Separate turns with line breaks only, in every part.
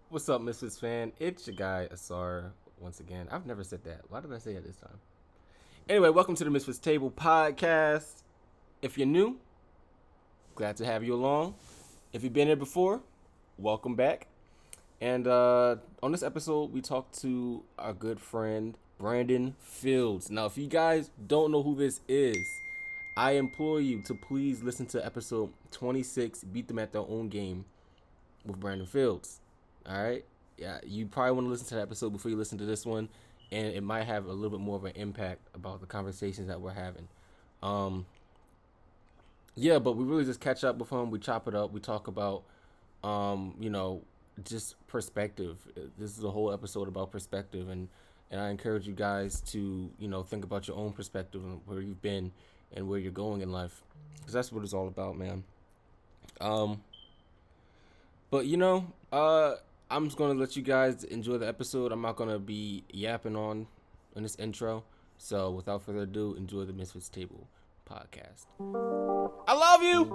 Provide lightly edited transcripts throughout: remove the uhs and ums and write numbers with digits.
What's up, Misfits fan? It's your guy Asar once again. I've never said that. Why did I say it this time? Anyway, welcome to the Misfits Table podcast. If you're new, glad to have you along. If you've been here before, welcome back. And on this episode, we talked to our good friend Brandon Fields. Now, if you guys don't know who this is, I implore you to please listen to episode 26, Beat Them at Their Own Game, with Brandon Fields. All right. Yeah, you probably want to listen to that episode before you listen to this one, and it might have a little bit more of an impact about the conversations that we're having. Um, yeah, but we really just catch up with him. We chop it up. We talk about, you know, just perspective. This is a whole episode about perspective, and I encourage you guys to think about your own perspective and where you've been and where you're going in life, because that's what it's all about, man. Um, But I'm just gonna let you guys enjoy the episode. I'm not gonna be yapping on in this intro. So without further ado, enjoy the Misfits Table podcast. I love you.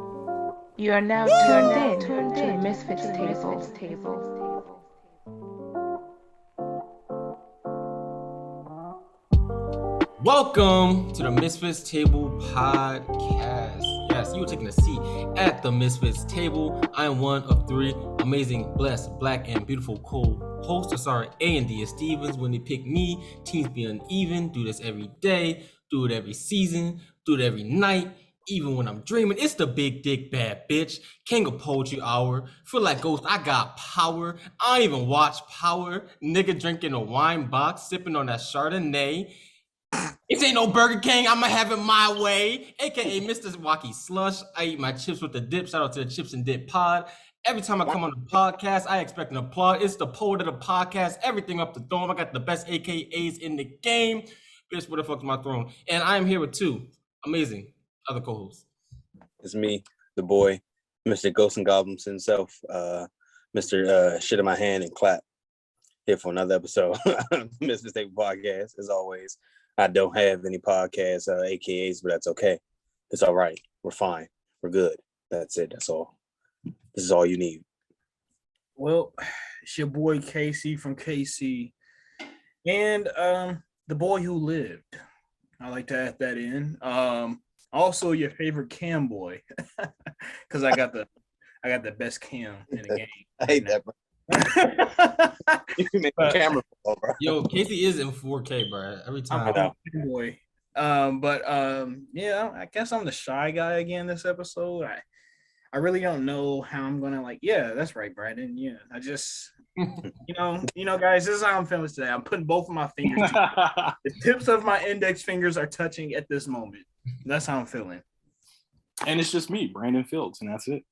You are now tuned in to the Misfits Table.
Welcome to the Misfits Table podcast. Yes, you are taking a seat at the Misfits Table. I am one of three amazing, blessed, black, and beautiful co-hosts. Sorry, A&D Stevens. When they pick me, teams be uneven. Do this every day. Do it every season. Do it every night. Even when I'm dreaming, it's the big dick bad bitch. King of Poetry Hour. Feel like Ghost, I got power. I don't even watch Power. Nigga drinking a wine box, sipping on that Chardonnay. It ain't no Burger King. I'ma have it my way. AKA Mr. Wacky Slush. I eat my chips with the dip. Shout out to the Chips and Dip Pod. Every time I come on the podcast, I expect an applause. It's the poet of the podcast. Everything up the dome. I got the best AKAs in the game. Bitch, where the fuck's my throne? And I am here with two amazing other co-hosts.
It's me, the boy, Mr. Ghost and Goblins himself, Mr. Shit in My Hand and Clap, here for another episode of Mr. Table Podcast. As always, I don't have any podcast AKAs, but that's okay. It's all right. We're fine. We're good. That's it. That's all. This is all you need.
Well, it's your boy Casey from KC, and the boy who lived. I like to add that in. Also your favorite cam boy, because I got the best cam in the game.
I hate that, bro. You make the camera fall, bro.
Yo, Casey is in 4K, bro. Every time.
I'm a cam boy. Yeah, I guess I'm the shy guy again this episode. I really don't know how I'm gonna yeah, that's right, Brandon. Yeah, I just guys, this is how I'm feeling today. I'm putting both of my fingers together. The tips of my index fingers are touching at this moment. That's how I'm feeling.
And it's just me, Brandon Fields, and that's it.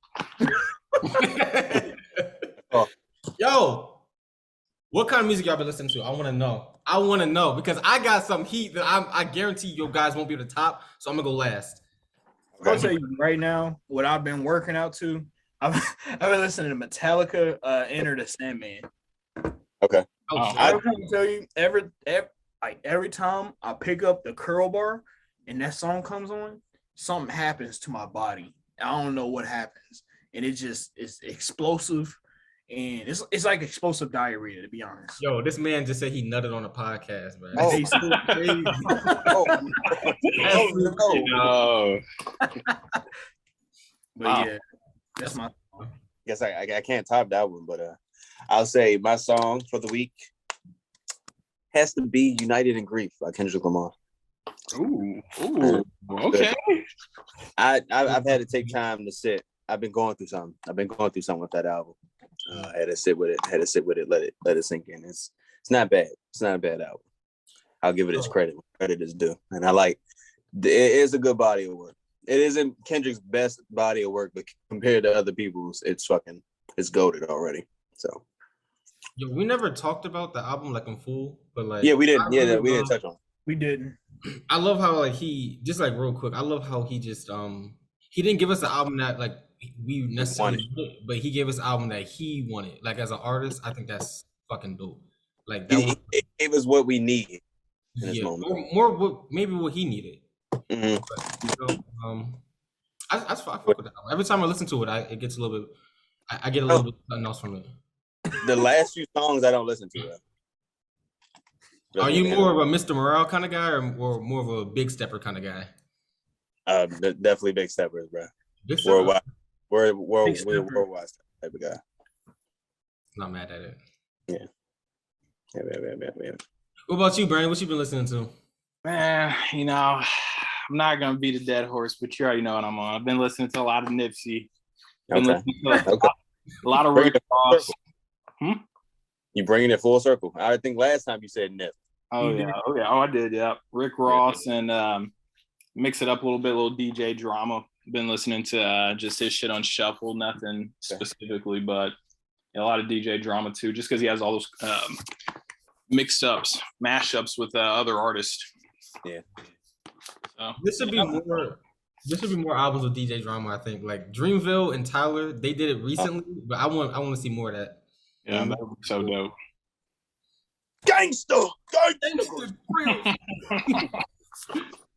Yo, what kind of music y'all been listening to? I want to know because I got some heat that I guarantee you guys won't be able to top. So I'm gonna go last.
I'll tell you right now what I've been working out to. I've been listening to Metallica, Enter the Sandman.
Okay.
I'm trying to tell you, every time I pick up the curl bar and that song comes on, something happens to my body. I don't know what happens, and it just is explosive, and it's like explosive diarrhea, to be honest.
Yo, this man just said he nutted on a podcast, man.
Oh.
It's so crazy.
No.
But yeah, that's my.
Guess I can't top that one, but I'll say my song for the week has to be "United in Grief" by Kendrick Lamar.
Ooh. Okay.
I've had to take time to sit. I've been going through something with that album. I had to sit with it. Let it sink in. It's not bad. It's not a bad album. I'll give it its credit. Credit is due. And it is a good body of work. It isn't Kendrick's best body of work, but compared to other people's, it's goated already. So.
Yo, we never talked about the album in full, but
yeah, we didn't. Yeah, we didn't touch on it.
We didn't.
I love how he just real quick. I love how he just he didn't give us the album that we necessarily wanted, but he gave us an album that he wanted. As an artist, I think that's fucking dope.
It gave us what we need in this moment.
More maybe what he needed.
Mm-hmm.
But, I fuck with that album. Every time I listen to it, it gets a little bit. I get a little bit something else from it.
The last few songs I don't listen to.
Are you more of a Mr. Morale kind of guy or more of a Big Stepper kind of guy?
Definitely Big Steppers, bro.
Big Stepper?
Worldwide type of guy.
Not mad at it.
Yeah.
What about you, Brandon? What you been listening to?
Man, you know, I'm not gonna beat a dead horse, but you already know what I'm on. I've been listening to a lot of Nipsey. Been listening to a lot of Rick Ross.
You bringing it full circle. I think last time you said Nip.
Oh yeah, I did. Yeah, Rick Ross and mix it up a little DJ Drama. Been listening to just his shit on shuffle. Nothing specifically, but a lot of DJ Drama too. Just because he has all those mixed ups, mashups with other artists.
Yeah.
So
This should be more albums with DJ Drama. I think like Dreamville and Tyler, they did it recently, but I want to see more of that.
yeah, that would be so dope.
Gangsta.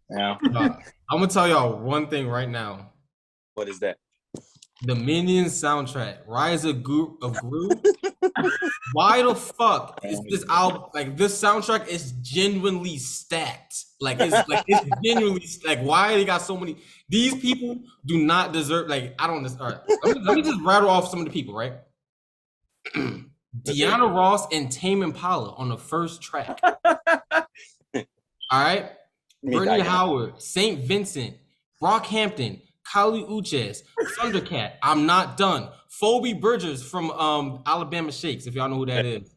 Yeah.
I'm gonna tell y'all one thing right now.
What is that?
The Minions soundtrack, Rise of Gru. Why the fuck is this album like this soundtrack is genuinely stacked? It's genuinely like why they got so many? These people do not deserve. Like I don't. All right, let me just rattle off some of the people. Right, Deanna Ross and Tame Impala on the first track. All right, Bernie Howard, St. Vincent, Brockhampton, Kali Uchez, Thundercat, I'm Not Done, Phoebe Bridgers from Alabama Shakes, if y'all know who that is.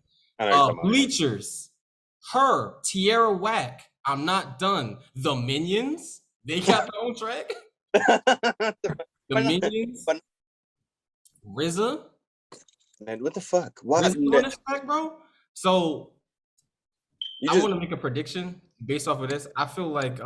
Bleachers, Her, Tierra Whack, I'm Not Done. The Minions, they got their own track. The Minions, RZA.
Man, what the fuck? Why
RZA on this track, bro? So I want to make a prediction based off of this. I feel like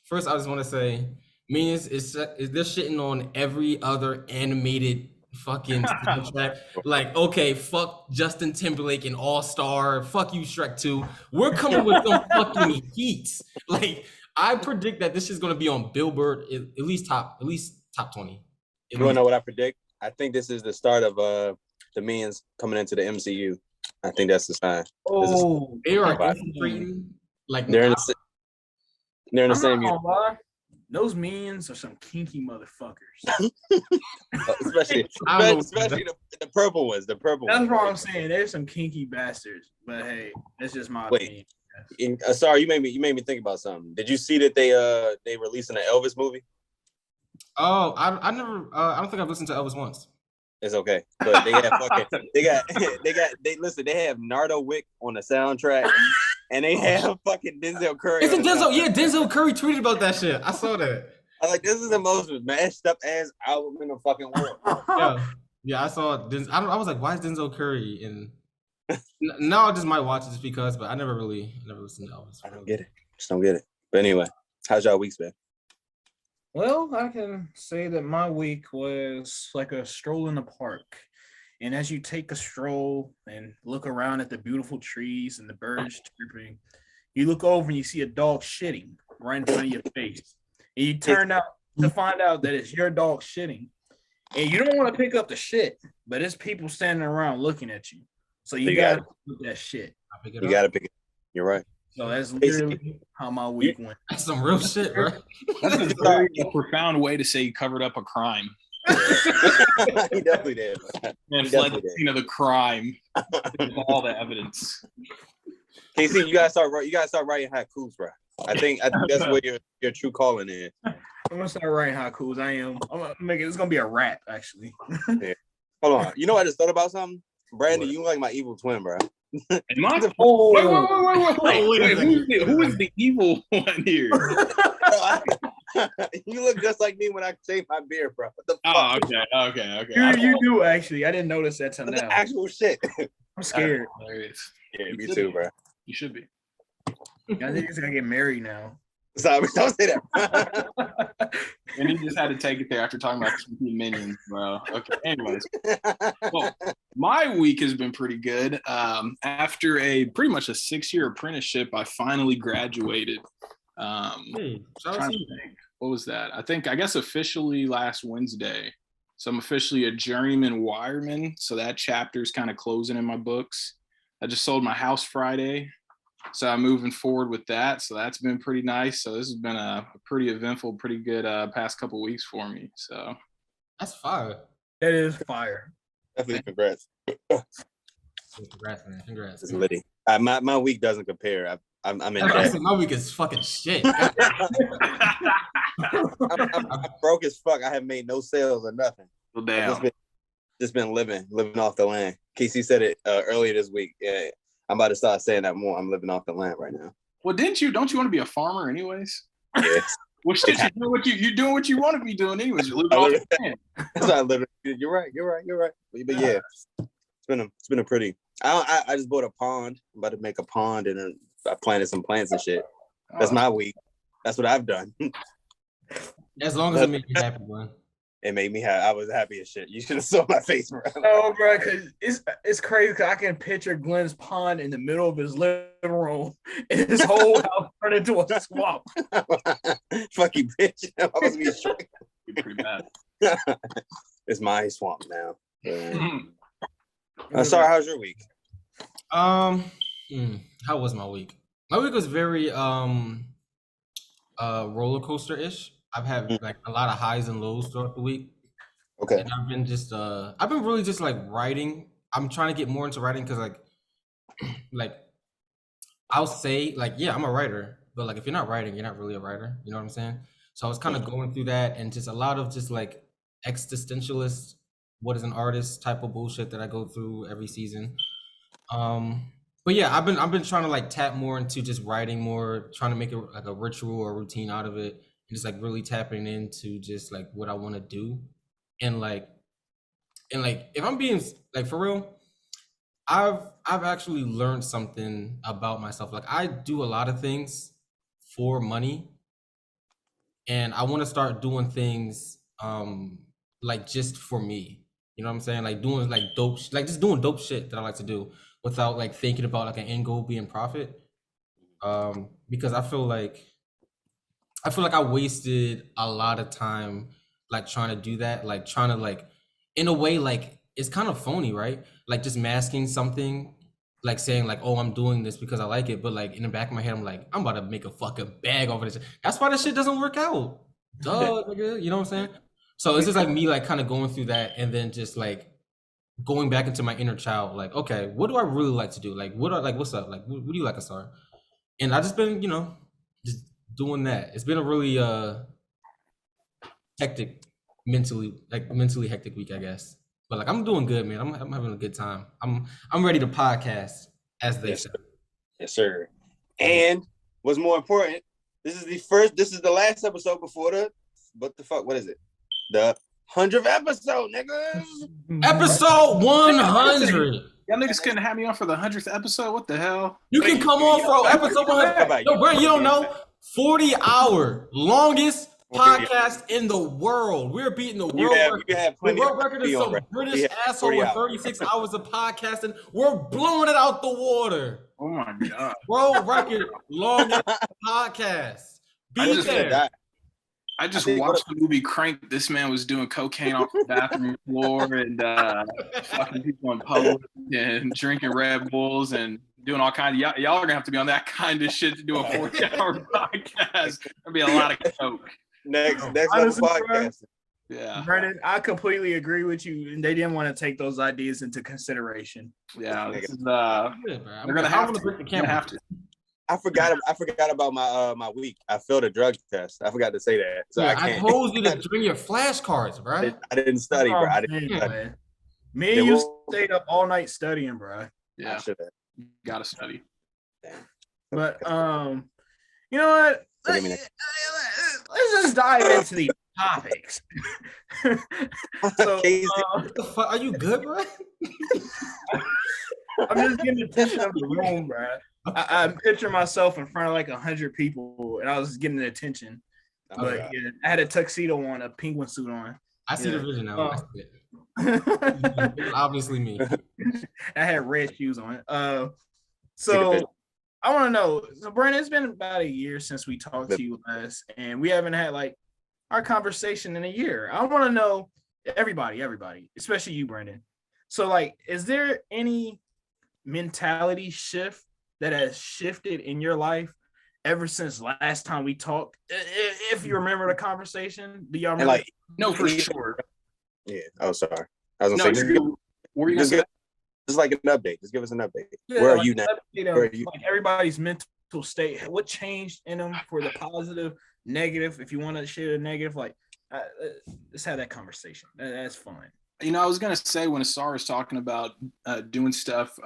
first I just want to say Minions is they're shitting on every other animated fucking soundtrack. Like, okay, fuck Justin Timberlake and All Star. Fuck you, Shrek 2. We're coming with some fucking heats. Like, I predict that this is gonna be on Billboard at least top 20.
You wanna know what I predict? I think this is the start of the Minions coming into the MCU. I think that's the sign.
They are infiltrating. Like
they're in the same unit.
Those Minions are some kinky motherfuckers.
especially the purple ones. The purple.
That's what I'm saying. They're some kinky bastards. But hey, that's just my opinion.
Sorry, you made me think about something. Did you see that they releasing an Elvis movie?
Oh, I never. I don't think I've listened to Elvis once.
It's okay, but they have they have Nardo Wick on the soundtrack, and they have fucking Denzel Curry.
Isn't Denzel? Yeah, Denzel Curry tweeted about that shit. I saw that.
I was like, this is the most mashed up ass album in the fucking world.
Yeah, I saw. I was like, why is Denzel Curry in? Now I just might watch it just because, but I never listened to Elvis.
I don't get it. Just don't get it. But anyway, how's y'all weeks been?
Well, I can say that my week was like a stroll in the park. And as you take a stroll and look around at the beautiful trees and the birds chirping, you look over and you see a dog shitting right in front of your face. And you turn out to find out that it's your dog shitting. And you don't want to pick up the shit, but it's people standing around looking at you. So you got to pick up that shit.
You got to pick it. You're right.
So that's literally how my week went.
That's some real shit, bro.
That's a very profound way to say you covered up a crime.
He definitely did.
And fled the scene of the crime with all the evidence.
KC, you gotta start writing haikus, bro. I think that's where your true calling is.
I'm gonna start writing haikus. I'm gonna make it. It's gonna be a rap, actually.
Yeah. Hold on. You know, I just thought about something. Brandon, you like my evil twin, bro.
Wait, who is the evil one here?
You look just like me when I shave my beard, bro. What the fuck?
Okay.
You do actually. I didn't notice that till now.
Actual shit.
I'm scared.
Yeah, me too, bro.
You should be.
I think he's gonna get married now.
Sorry, don't say that.
And he just had to take it there after talking about Minions, bro. Okay. Anyways, well, my week has been pretty good. After pretty much a 6-year apprenticeship, I finally graduated.
Hey,
What was that? I guess officially last Wednesday. So I'm officially a journeyman wireman. So that chapter is kind of closing in my books. I just sold my house Friday. So I'm moving forward with that. So that's been pretty nice. So this has been a pretty eventful, pretty good past couple weeks for me. So
That's fire.
That is fire.
Definitely congrats.
Congrats, man. Congrats.
It's litty. My week doesn't compare. I'm in debt.
My week is fucking shit.
I'm broke as fuck. I have made no sales or nothing.
well, damn.
Just been living off the land. Casey said it earlier this week. Yeah, I'm about to start saying that more. I'm living off the land right now.
Well, don't you want to be a farmer anyways?
Yes.
Well, shit, you're doing what you want to be doing anyways. You're living off the land.
That's why I live. You're right. But yeah, it's been a pretty. I just bought a pond. I'm about to make a pond, and then I planted some plants and shit. That's my week. That's what I've done.
As long as it makes you happy, man.
It made me happy. I was happy as shit. You should have saw my face, bro.
No, bro, because it's crazy. Cause I can picture Glenn's pond in the middle of his living room, and his whole house turned into a swamp.
Fuck you, bitch. I was being straight.
Pretty bad.
It's my swamp now. Sorry, how's your week?
How was my week? My week was very roller coaster-ish. I've had like a lot of highs and lows throughout the week.
Okay.
And I've been really just like writing. I'm trying to get more into writing because like I'll say like, yeah, I'm a writer, but like if you're not writing, you're not really a writer. You know what I'm saying? So I was kind of going through that and just a lot of just like existentialist, what is an artist type of bullshit that I go through every season. But yeah, I've been trying to like tap more into just writing more, trying to make it like a ritual or routine out of it, and just like really tapping into just like what I want to do, and like if I'm being like for real, I've actually learned something about myself. Like I do a lot of things for money, and I want to start doing things like just for me. You know what I'm saying? Like doing like just doing dope shit that I like to do without like thinking about like an end goal being profit. Because I feel like I wasted a lot of time like trying to do that, like trying to like in a way like it's kind of phony, right? Like just masking something, like saying like, oh, I'm doing this because I like it, but like in the back of my head, I'm like, I'm about to make a fucking bag over this. That's why this shit doesn't work out. Duh, nigga, you know what I'm saying? So it's just like me like kind of going through that and then just like going back into my inner child, like, okay, what do I really like to do? Like, what's up? Like, what do you like, Asar? And I just been, just doing that. It's been a really mentally hectic week, I guess. But like, I'm doing good, man. I'm having a good time. I'm ready to podcast, as they say.
Yes, sir. And what's more important, this is the last episode before what is it? The 100th episode, niggas.
Episode 100.
Y'all niggas couldn't have me on for the 100th episode. What the hell?
You can come on for episode 100. No, bro, you don't know. 40-hour longest podcast in the world. We're beating the world record. The world record is some British asshole with 36 hours of podcasting. We're blowing it out the water.
Oh my god.
World record longest podcast. Be there.
I just watched the movie Crank. This man was doing cocaine off the bathroom floor and fucking people in public and drinking Red Bulls and doing all kinds of y'all are gonna have to be on that kind of shit to do a 40-hour podcast. There'll be a lot of coke.
Next level podcast.
Yeah, Brennan, I completely agree with you. And they didn't want to take those ideas into consideration.
Yeah, this is, they're gonna have to.
I forgot about my week. I failed a drug test. I forgot to say that. So
yeah, I told you to bring your flashcards, bro.
I didn't study, bro. I didn't study.
Me and you stayed up all night studying, bro.
Yeah, gotta study.
Damn.
But you know what? Let's just dive into these topics. So,
what the fuck? Are you good, bro?
I'm just getting the attention of the room, bro. I picture myself in front of like 100 people, and I was getting the attention. But yeah, I had a tuxedo on, a penguin suit on.
I see the vision now. Obviously me.
I had red shoes on. So I want to know. So Brandon, it's been about a year since we talked to you last, and we haven't had like our conversation in a year. I want to know everybody, especially you, Brandon. So, like, is there any mentality shift that has shifted in your life ever since last time we talked? If you remember the conversation, do y'all
And
remember?
like,
No, for sure.
yeah. Oh, sorry. I was
No,
gonna say,
what were you gonna
just
say?
give, just like an update. Just give us an update.
Yeah,
Where are
like,
you now? Where are you?
like everybody's mental state. What changed in them for the positive, negative? If you want to share the negative, like, let's have that conversation. That's fine.
You know, I was gonna say when Asar was talking about doing stuff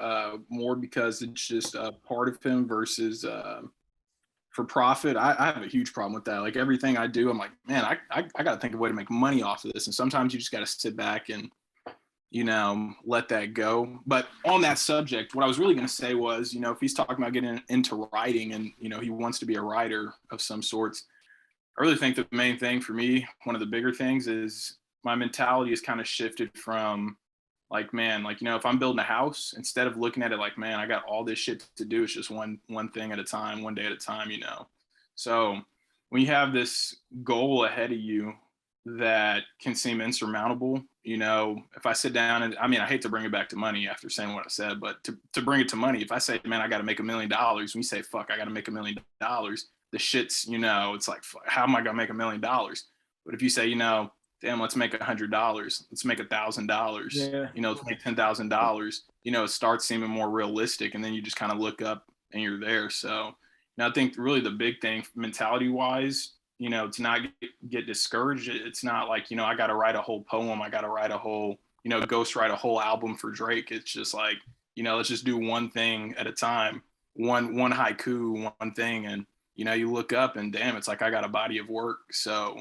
more because it's just a part of him versus for profit. I have a huge problem with that. Like everything I do, I'm like, man, I got to think of a way to make money off of this. And sometimes you just got to sit back and, you know, let that go. But on that subject, what I was really going to say was, you know, if he's talking about getting into writing and, you know, he wants to be a writer of some sorts, I really think the main thing for me, one of the bigger things is my mentality has kind of shifted from like, man, like, you know, if I'm building a house, instead of looking at it like, man, I got all this shit to do, it's just one thing at a time, one day at a time, you know. So when you have this goal ahead of you that can seem insurmountable, you know, if I sit down and I mean, I hate to bring it back to money after saying what I said, but to bring it to money, if I say, man, I got to make $1 million, when you say, fuck, I got to make $1 million, the shit's, you know, it's like, how am I going to make $1 million? But if you say, you know, damn, let's make $100, let's make $1,000,
Yeah.
you know, let's make $10,000, you know, it starts seeming more realistic. And then you just kind of look up and you're there. So, you know, I think really the big thing mentality wise, you know, to not get discouraged. It's not like, you know, I got to write a whole poem. I got to write a whole, you know, ghost write a whole album for Drake. It's just like, you know, let's just do one thing at a time, one haiku, one thing. And, you know, you look up and damn, it's like I got a body of work. So,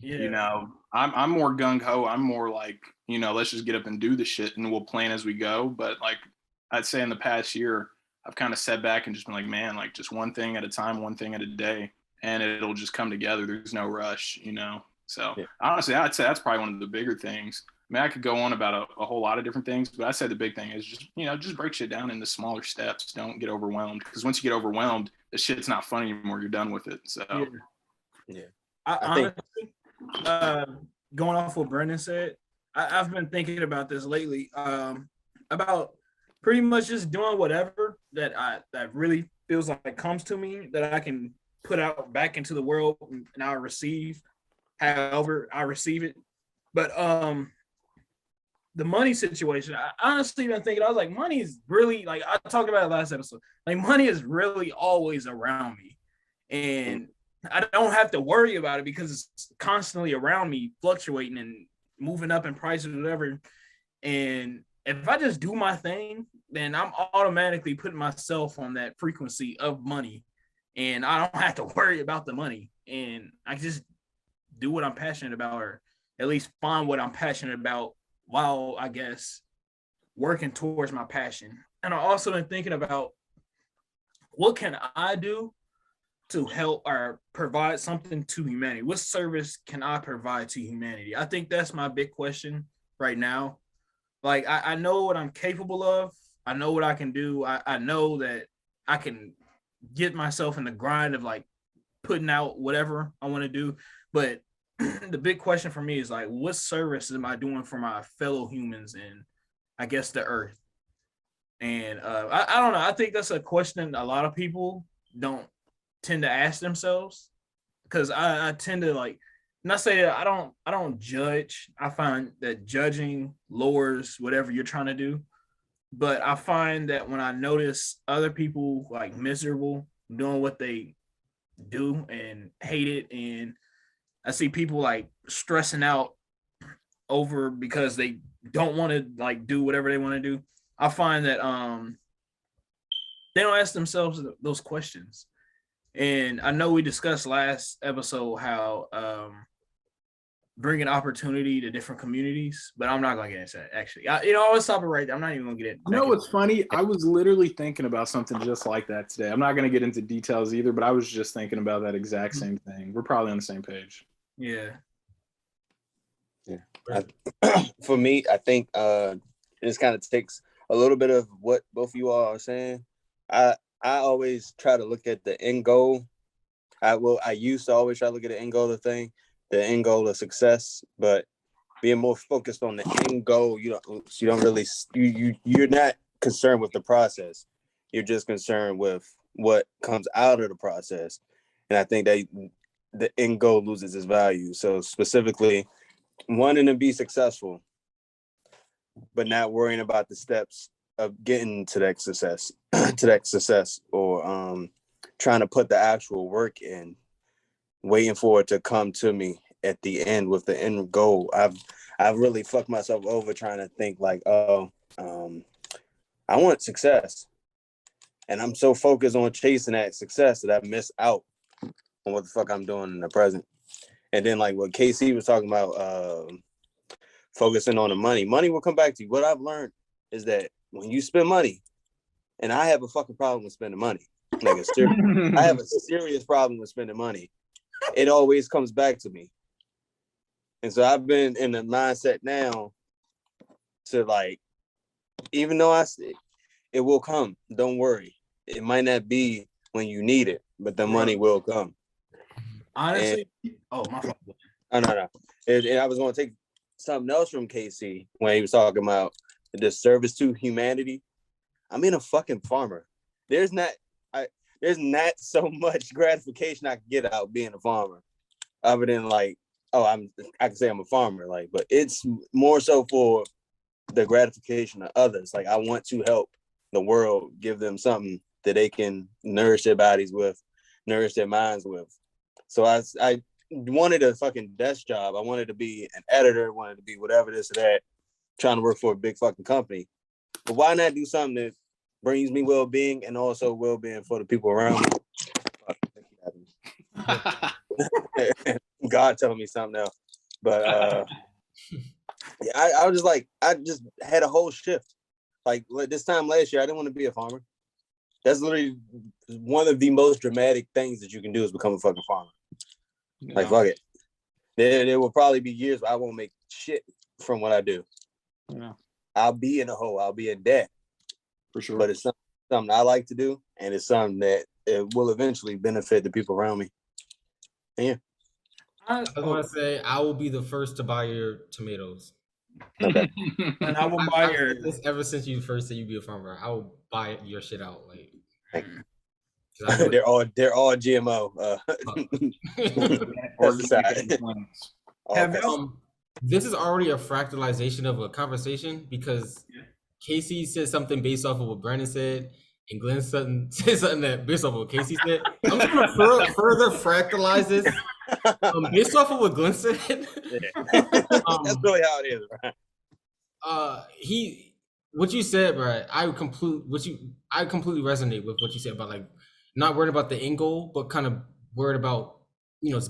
Yeah.
you know, I'm more gung ho. I'm more like, you know, let's just get up and do the shit and we'll plan as we go. But like I'd say in the past year, I've kind of sat back and just been like, man, like just one thing at a time, one thing at a day, and it'll just come together. There's no rush, you know. So
Yeah.
honestly, I'd say that's probably one of the bigger things. I mean, I could go on about a whole lot of different things, but I say the big thing is just, you know, just break shit down into smaller steps. Don't get overwhelmed, because once you get overwhelmed, the shit's not fun anymore. You're done with it. So
Yeah.
I
think-
honestly, going off what Brendan said, I've been thinking about this lately. About pretty much just doing whatever that really feels like comes to me that I can put out back into the world and I'll receive however I receive it. But the money situation, I honestly been thinking, I was like, money is really, like I talked about it last episode, like money is really always around me. And I don't have to worry about it because it's constantly around me, fluctuating and moving up in prices, whatever. And if I just do my thing, then I'm automatically putting myself on that frequency of money, and I don't have to worry about the money. And I just do what I'm passionate about, or at least find what I'm passionate about while, I guess, working towards my passion. And I also been thinking about what can I do to help or provide something to humanity? What service can I provide to humanity? I think that's my big question right now. Like, I know what I'm capable of. I know what I can do. I know that I can get myself in the grind of like putting out whatever I want to do. But the big question for me is like, what service am I doing for my fellow humans and I guess the earth? And I don't know. I think that's a question a lot of people don't tend to ask themselves, because I tend to like, not say that I don't judge. I find that judging lowers whatever you're trying to do. But I find that when I notice other people like miserable doing what they do and hate it, and I see people like stressing out over because they don't want to like do whatever they want to do, I find that they don't ask themselves those questions. And I know we discussed last episode how bringing opportunity to different communities, but I'm not gonna get into that. Actually, I'll stop it right there. I'm not even gonna get it.
You know what's funny? I was literally thinking about something just like that today. I'm not going to get into details either, but I was just thinking about that exact same thing. We're probably on the same page.
Yeah.
For me, I think this kind of takes a little bit of what both of you all are saying. I always try to look at the end goal. I used to always try to look at the end goal of the thing, the end goal of success. But being more focused on the end goal. You don't really you're not concerned with the process. You're just concerned with what comes out of the process. And I think that the end goal loses its value. So specifically, wanting to be successful, but not worrying about the steps of getting to that success, or trying to put the actual work in, waiting for it to come to me at the end with the end goal. I've really fucked myself over trying to think like, I want success. And I'm so focused on chasing that success that I miss out on what the fuck I'm doing in the present. And then like what KC was talking about, focusing on the money will come back to you. What I've learned is that when you spend money, and I have a fucking problem with spending money. Like I have a serious problem with spending money. It always comes back to me. And so I've been in the mindset now to like, even though it will come, don't worry. It might not be when you need it, but the money will come.
Honestly, my fault.
Oh, no. And I was going to take something else from KC when he was talking about the service to humanity. I'm in a fucking farmer. There's not so much gratification I can get out being a farmer, other than like, I can say I'm a farmer, like, but it's more so for the gratification of others. Like, I want to help the world, give them something that they can nourish their bodies with, nourish their minds with. So I wanted a fucking desk job. I wanted to be an editor, wanted to be whatever, this or that, trying to work for a big fucking company. But why not do something that brings me well-being and also well-being for the people around me? God telling me something else. But yeah, I was just like, I just had a whole shift. Like this time last year, I didn't want to be a farmer. That's literally one of the most dramatic things that you can do is become a fucking farmer. Yeah. Like, fuck it. There will probably be years where I won't make shit from what I do.
Yeah.
I'll be in a hole. I'll be in debt.
For sure.
But it's something I like to do, and it's something that it will eventually benefit the people around me. And yeah.
I was going to say, I will be the first to buy your tomatoes.
Okay.
And I will buy your.
Ever since you first said you'd be a farmer, I will buy your shit out. Like,
they're all GMO.
This is already a fractalization of a conversation because Casey said something based off of what Brandon said, and Glenn Sutton said something that based off of what Casey said. I'm just gonna further fractalize this based off of what Glenn said.
That's really how it is, right?
What you said, right? I completely resonate with what you said about like not worried about the end goal, but kind of worried about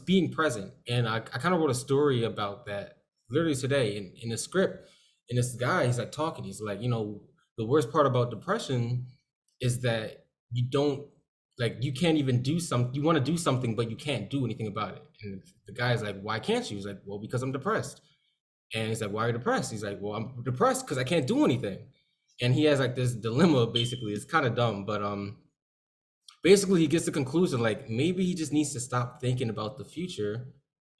being present. And I kind of wrote a story about that literally today in the script. And this guy, he's like talking. He's like, the worst part about depression is that you can't even do something. You want to do something, but you can't do anything about it. And the guy's like, why can't you? He's like, well, because I'm depressed. And he's like, why are you depressed? He's like, well, I'm depressed because I can't do anything. And he has like this dilemma, basically. It's kind of dumb, but basically he gets the conclusion, like, maybe he just needs to stop thinking about the future,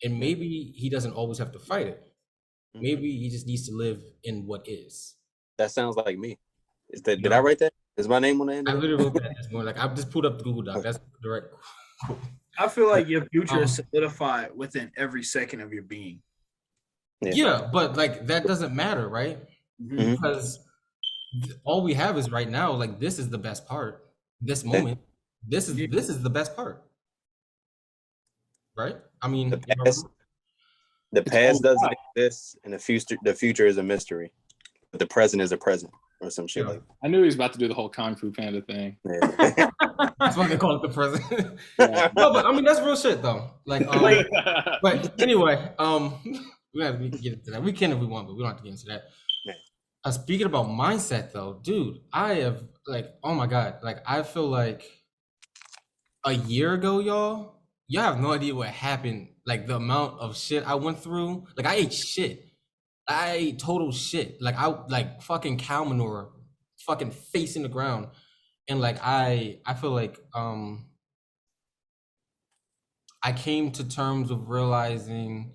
and maybe he doesn't always have to fight it. Maybe he just needs to live in what is.
That sounds like me. Did I write that? Is my name on the end?
I literally wrote that this morning. Like, I just pulled up the Google Doc. That's the right quote.
I feel like your future is solidified within every second of your being.
Yeah, but like that doesn't matter, right? Mm-hmm. Because all we have is right now. Like, this is the best part. This moment, this is the best part, right? I mean,
the past doesn't exist, and the future is a mystery, but the present is a present, or some shit like that.
I knew he was about to do the whole Kung Fu Panda thing.
Yeah.
That's why they call it the present. No, but I mean that's real shit though. Like, but anyway, we have to get into that. We can if we want, but we don't have to get into that. Yeah. Speaking about mindset though, dude, I have like, oh my god, like I feel like a year ago, y'all have no idea what happened. Like the amount of shit I went through. Like I ate shit. I ate total shit. Like I like fucking cow manure, fucking face in the ground. And like I feel like I came to terms with realizing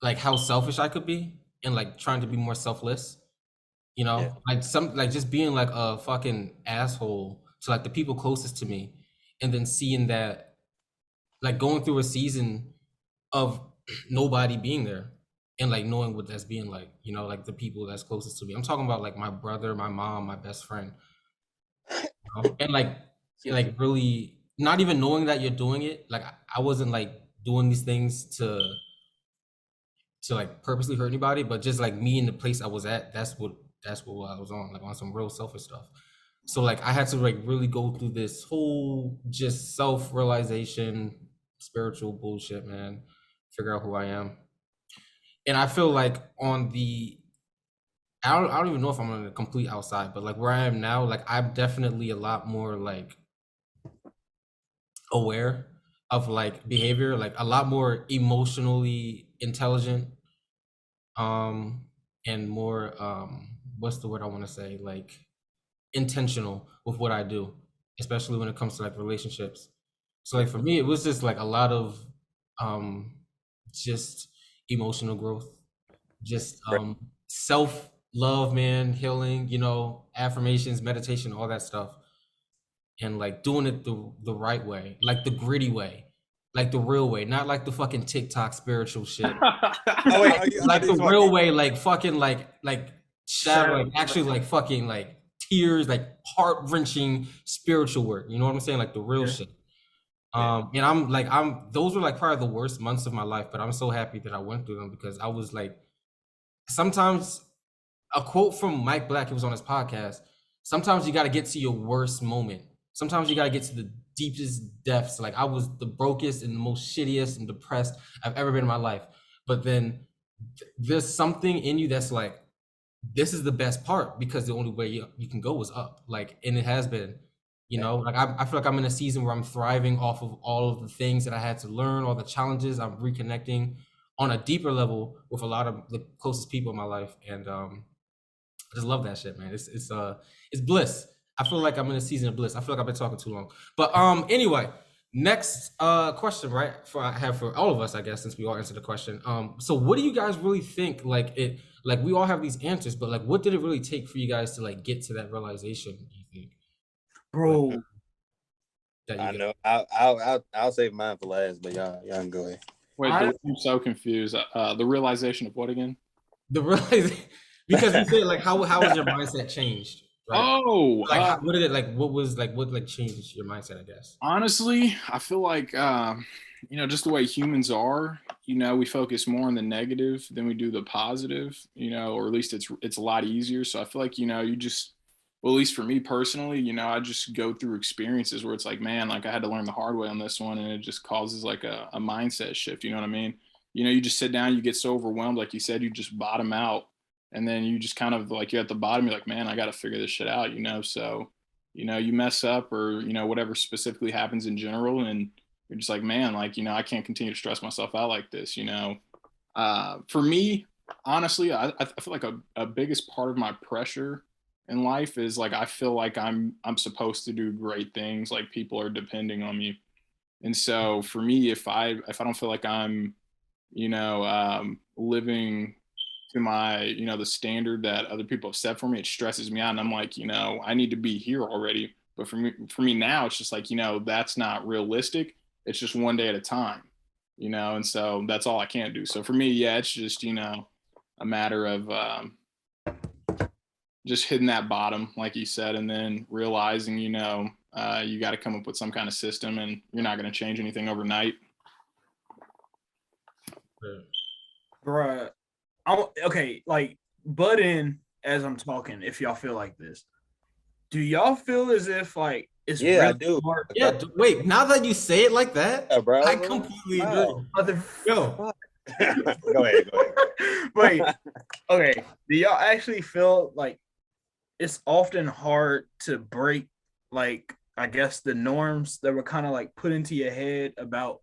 like how selfish I could be and like trying to be more selfless. You
Yeah.
know, like just being like a fucking asshole to like the people closest to me, and then seeing that like going through a season of nobody being there and like knowing what that's being like, you know, like the people that's closest to me. I'm talking about like my brother, my mom, my best friend, you know? And
Excuse me.
really not even knowing that you're doing it. Like I wasn't like doing these things to like purposely hurt anybody, but just like me in the place I was at, that's what I was on, like on some real selfish stuff. So like I had to like really go through this whole just self-realization, spiritual bullshit, man. Figure out who I am. And I feel like on the I don't even know if I'm on the complete outside, but like where I am now, like I'm definitely a lot more like aware of like behavior, like a lot more emotionally intelligent, um, and more what's the word I want to say? Like intentional with what I do, especially when it comes to like relationships. So like for me, it was just like a lot of um just emotional growth, just
Right.
self love, man, healing, you know, affirmations, meditation, all that stuff, and like doing it the right way, like the gritty way, like the real way, not like the fucking TikTok spiritual shit.
Oh wait,
Like
are
the
you
real
talking?
way, like fucking like shadow, like actually like fucking like tears, like heart wrenching spiritual work. You know what I'm saying? Like the real
Yeah.
shit.
Yeah.
And I'm those were like probably the worst months of my life, but I'm so happy that I went through them because I was like sometimes a quote from Mike Black, who was on his podcast. Sometimes you got to get to your worst moment. Sometimes you got to get to the deepest depths. Like I was the brokest and the most shittiest and depressed I've ever been in my life. But then there's something in you that's like, this is the best part because the only way you can go is up. Like, and it has been, you
Yeah.
know, like I feel like I'm in a season where I'm thriving off of all of the things that I had to learn, all the challenges. I'm reconnecting on a deeper level with a lot of the closest people in my life. And I just love that shit, man. It's bliss. I feel like I'm in a season of bliss. I feel like I've been talking too long. But anyway, next question, right? For I have for all of us, I guess, since we all answered the question. So what do you guys really think? Like we all have these answers, but like what did it really take for you guys to like get to that realization, do you think? Like
Bro,
that you
I
got
know. I'll save mine for last, but y'all can go ahead.
Wait,
I
I'm so confused. The realization of what again?
the realization because we said like how has your mindset changed, right?
Oh,
Like what did it like what was like what like changed your mindset, I guess?
honestly, I feel like just the way humans are. We focus more on the negative than we do the positive. Or at least it's a lot easier. So I feel like you just, well, at least for me personally, I just go through experiences where it's like, man, like I had to learn the hard way on this one, and it just causes like a mindset shift. You know what I mean? You just sit down, you get so overwhelmed, like you said, you just bottom out, and then you just kind of like you're at the bottom, you're like, man, I got to figure this shit out. So you mess up or whatever specifically happens in general, and you're just like, man, like I can't continue to stress myself out like this. For me, honestly, I feel like a biggest part of my pressure in life is like I feel like I'm supposed to do great things, like people are depending on me. And so for me, if I don't feel like I'm living to my the standard that other people have set for me, it stresses me out, and I'm like, I need to be here already. But for me now, it's just like, that's not realistic. It's just one day at a time. And so that's all I can do. So for me, yeah, it's just a matter of just hitting that bottom, like you said, and then realizing you got to come up with some kind of system, and you're not going to change anything overnight.
bruh, I'm okay. Like, butt in as I'm talking. If y'all feel like this, do y'all feel as if like it's
Yeah, I
really
do.
hard?
Yeah, wait, now that you say it like that,
Yeah, bro.
I completely agree.
Mother-
Yo,
Go ahead.
Wait, okay. Do y'all actually feel like it's often hard to break, like, I guess the norms that were kind of like put into your head about,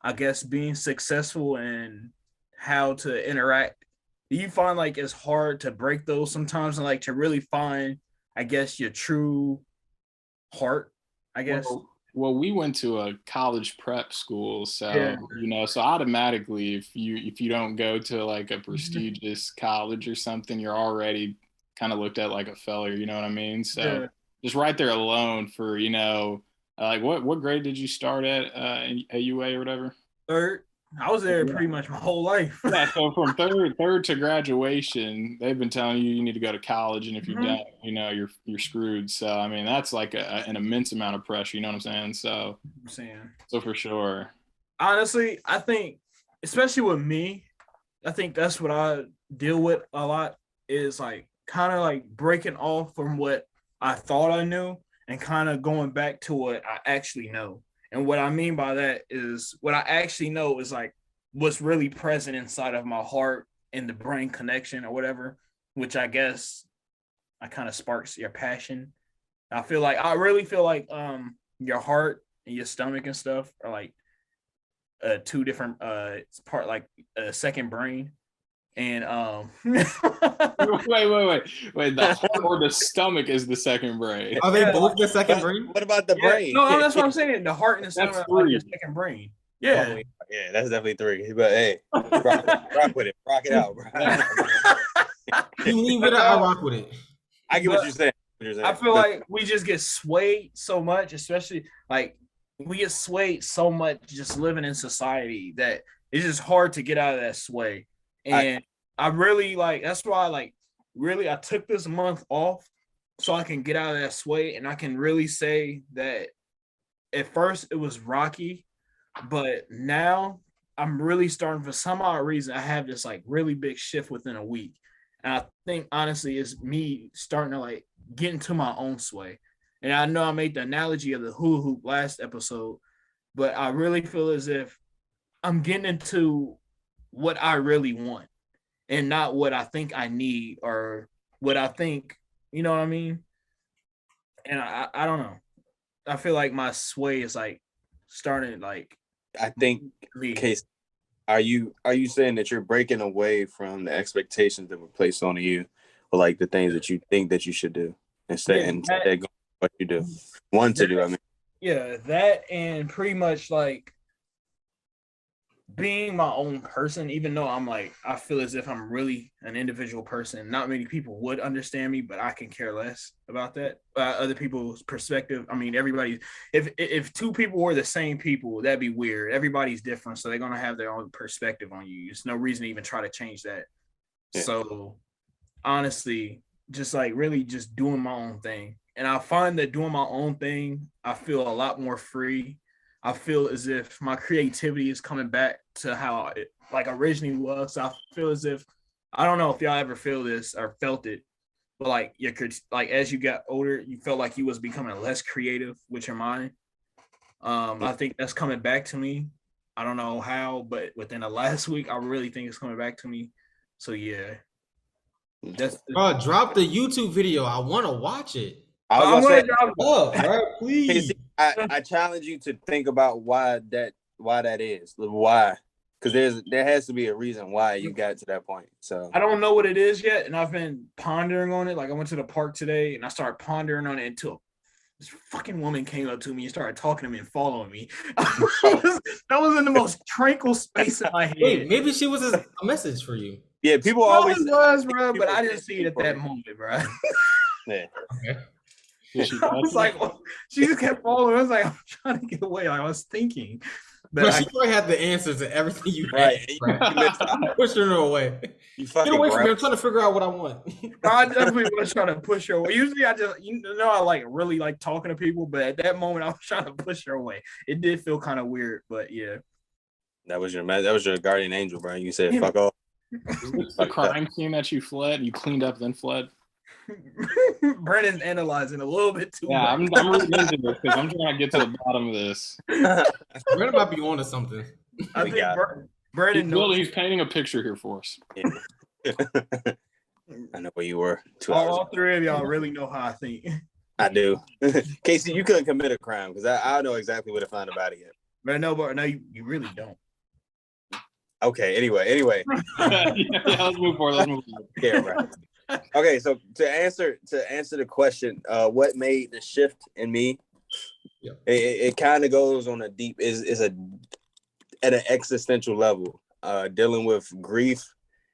I guess, being successful and how to interact? Do you find like it's hard to break those sometimes and like to really find, I guess, your true heart? I guess.
Well, Well, we went to a college prep school, so
Yeah.
so automatically, if you don't go to like a prestigious college or something, you're already kind of looked at like a failure. You know what I mean? So
Yeah.
just right there alone for like what grade did you start at UA or whatever?
Third. I was there pretty much my whole life.
Yeah, so from third to graduation, they've been telling you need to go to college, and if you don't, you're screwed. So I mean, that's like an immense amount of pressure. You know what I'm saying? So
I'm saying.
So for sure.
Honestly, I think, especially with me, I think that's what I deal with a lot is like kind of like breaking off from what I thought I knew and kind of going back to what I actually know. And what I mean by that is what I actually know is like what's really present inside of my heart and the brain connection or whatever, which I guess I kind of sparks your passion. I really feel like your heart and your stomach and stuff are like two different it's part like a second brain. And
wait. The heart or the stomach is the second brain.
Are they both the second brain?
What about the brain?
No, that's what I'm saying. The heart and the stomach are like your second brain. Yeah.
Yeah, that's definitely 3. But hey, rock with it. Rock it out, bro.
You leave it, I rock with it.
I get what you're saying.
I feel like we just get swayed so much, especially like we get swayed so much just living in society that it's just hard to get out of that sway. And I really like, that's why I took this month off so I can get out of that sway. And I can really say that at first it was rocky, but now I'm really starting, for some odd reason, I have this like really big shift within a week. And I think honestly it's me starting to like get into my own sway. And I know I made the analogy of the hula hoop last episode, but I really feel as if I'm getting into what I really want and not what I think I need or what I think, you know what I mean? And I don't know. I feel like my sway is like starting like,
I think Case, are you saying that you're breaking away from the expectations that were placed on you or like the things that you think that you should do instead going what you do?
Yeah, that and pretty much like being my own person, even though I'm like, I feel as if I'm really an individual person. Not many people would understand me, but I can care less about that. Other people's perspective. I mean, everybody, if two people were the same people, that'd be weird. Everybody's different. So they're going to have their own perspective on you. There's no reason to even try to change that. Yeah. So honestly, just like really just doing my own thing. And I find that doing my own thing, I feel a lot more free. I feel as if my creativity is coming back to how it like originally was. I feel as if, I don't know if y'all ever feel this or felt it, but like as you got older, you felt like you was becoming less creative with your mind. I think that's coming back to me. I don't know how, but within the last week, I really think it's coming back to me. So yeah.
Drop the YouTube video. I want to watch it.
I was gonna
say, bro, please.
I challenge you to think about why that is. Why? Because there has to be a reason why you got to that point. So
I don't know what it is yet, and I've been pondering on it. Like I went to the park today, and I started pondering on it until this fucking woman came up to me and started talking to me and following me. That was in the most tranquil space in my head.
Wait, maybe she was a message for you.
Yeah, people always
was, bro, but I didn't see it at that moment, bro.
Yeah.
Okay.
I was like, well, she just kept following. I was like, I'm trying to get away. Like, I was thinking.
But she probably had the answers to everything you
right.
I'm pushing her away. Get away from me. I'm trying to figure out what I want.
I definitely was trying to push her away. Usually I just, I like really like talking to people, but at that moment I was trying to push her away. It did feel kind of weird, but yeah.
That was your guardian angel, bro. You said, fuck off.
The crime scene that you fled, you cleaned up, then fled.
Brennan's analyzing a little bit too much.
I'm really into this because I'm trying to get to the bottom of this.
Brennan might be on to something.
I think Brennan knows.
He's painting a picture here for us.
Yeah. I know where you were 2 hours
all three of y'all really know how I think.
I do. Casey, you couldn't commit a crime because I know exactly where to find a body at.
But no, you really don't.
Okay, anyway.
Let's move forward.
Yeah, right. Okay, so to answer the question, what made the shift in me it kind of goes on a deep is a at an existential level. Dealing with grief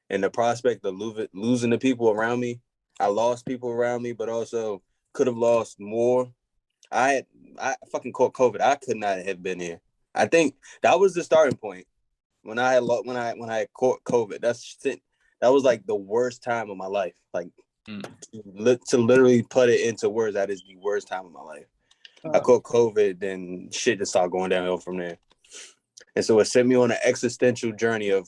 and the prospect of losing the people around me. I lost people around me, but also could have lost more. I fucking caught COVID. I could not have been here. I think that was the starting point when I had caught COVID. That was like the worst time of my life. Like to literally put it into words, that is the worst time of my life. I caught COVID, then shit just started going downhill from there. And so it sent me on an existential journey of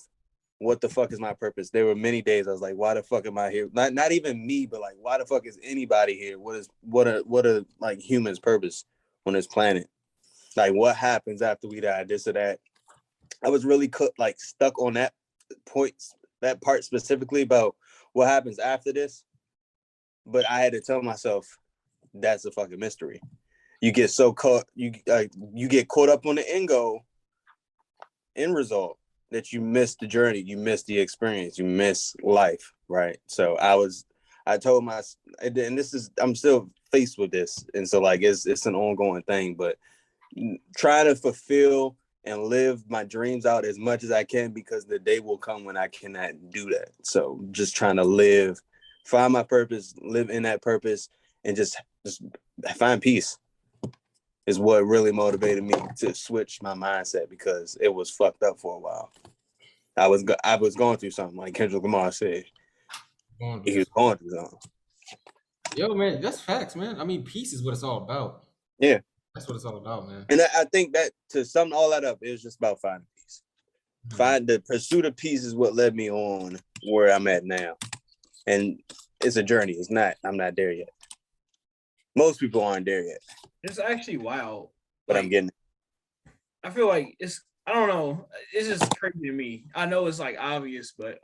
what the fuck is my purpose? There were many days I was like, why the fuck am I here? Not even me, but like, why the fuck is anybody here? What are like humans' purpose on this planet? Like, what happens after we die? This or that. I was really stuck on that part specifically about what happens after this. But I had to tell myself that's a fucking mystery. You get so caught, you get caught up on the end result that you miss the journey, you miss the experience, you miss life, right? So I told myself, and I'm still faced with this, and so like it's an ongoing thing, but trying to fulfill and live my dreams out as much as I can, because the day will come when I cannot do that. So just trying to find my purpose, live in that purpose, and just find peace is what really motivated me to switch my mindset, because it was fucked up for a while. I was going through something, like Kendrick Lamar said. He was going through something.
Yo, man, that's facts, man. I mean, peace is what it's all about.
Yeah.
That's what it's all about, man.
And I think that to sum all that up, it was just about finding peace. The pursuit of peace is what led me on where I'm at now. And it's a journey. I'm not there yet. Most people aren't there yet.
It's actually wild.
But I'm getting it.
I feel like I don't know. It's just crazy to me. I know it's like obvious, but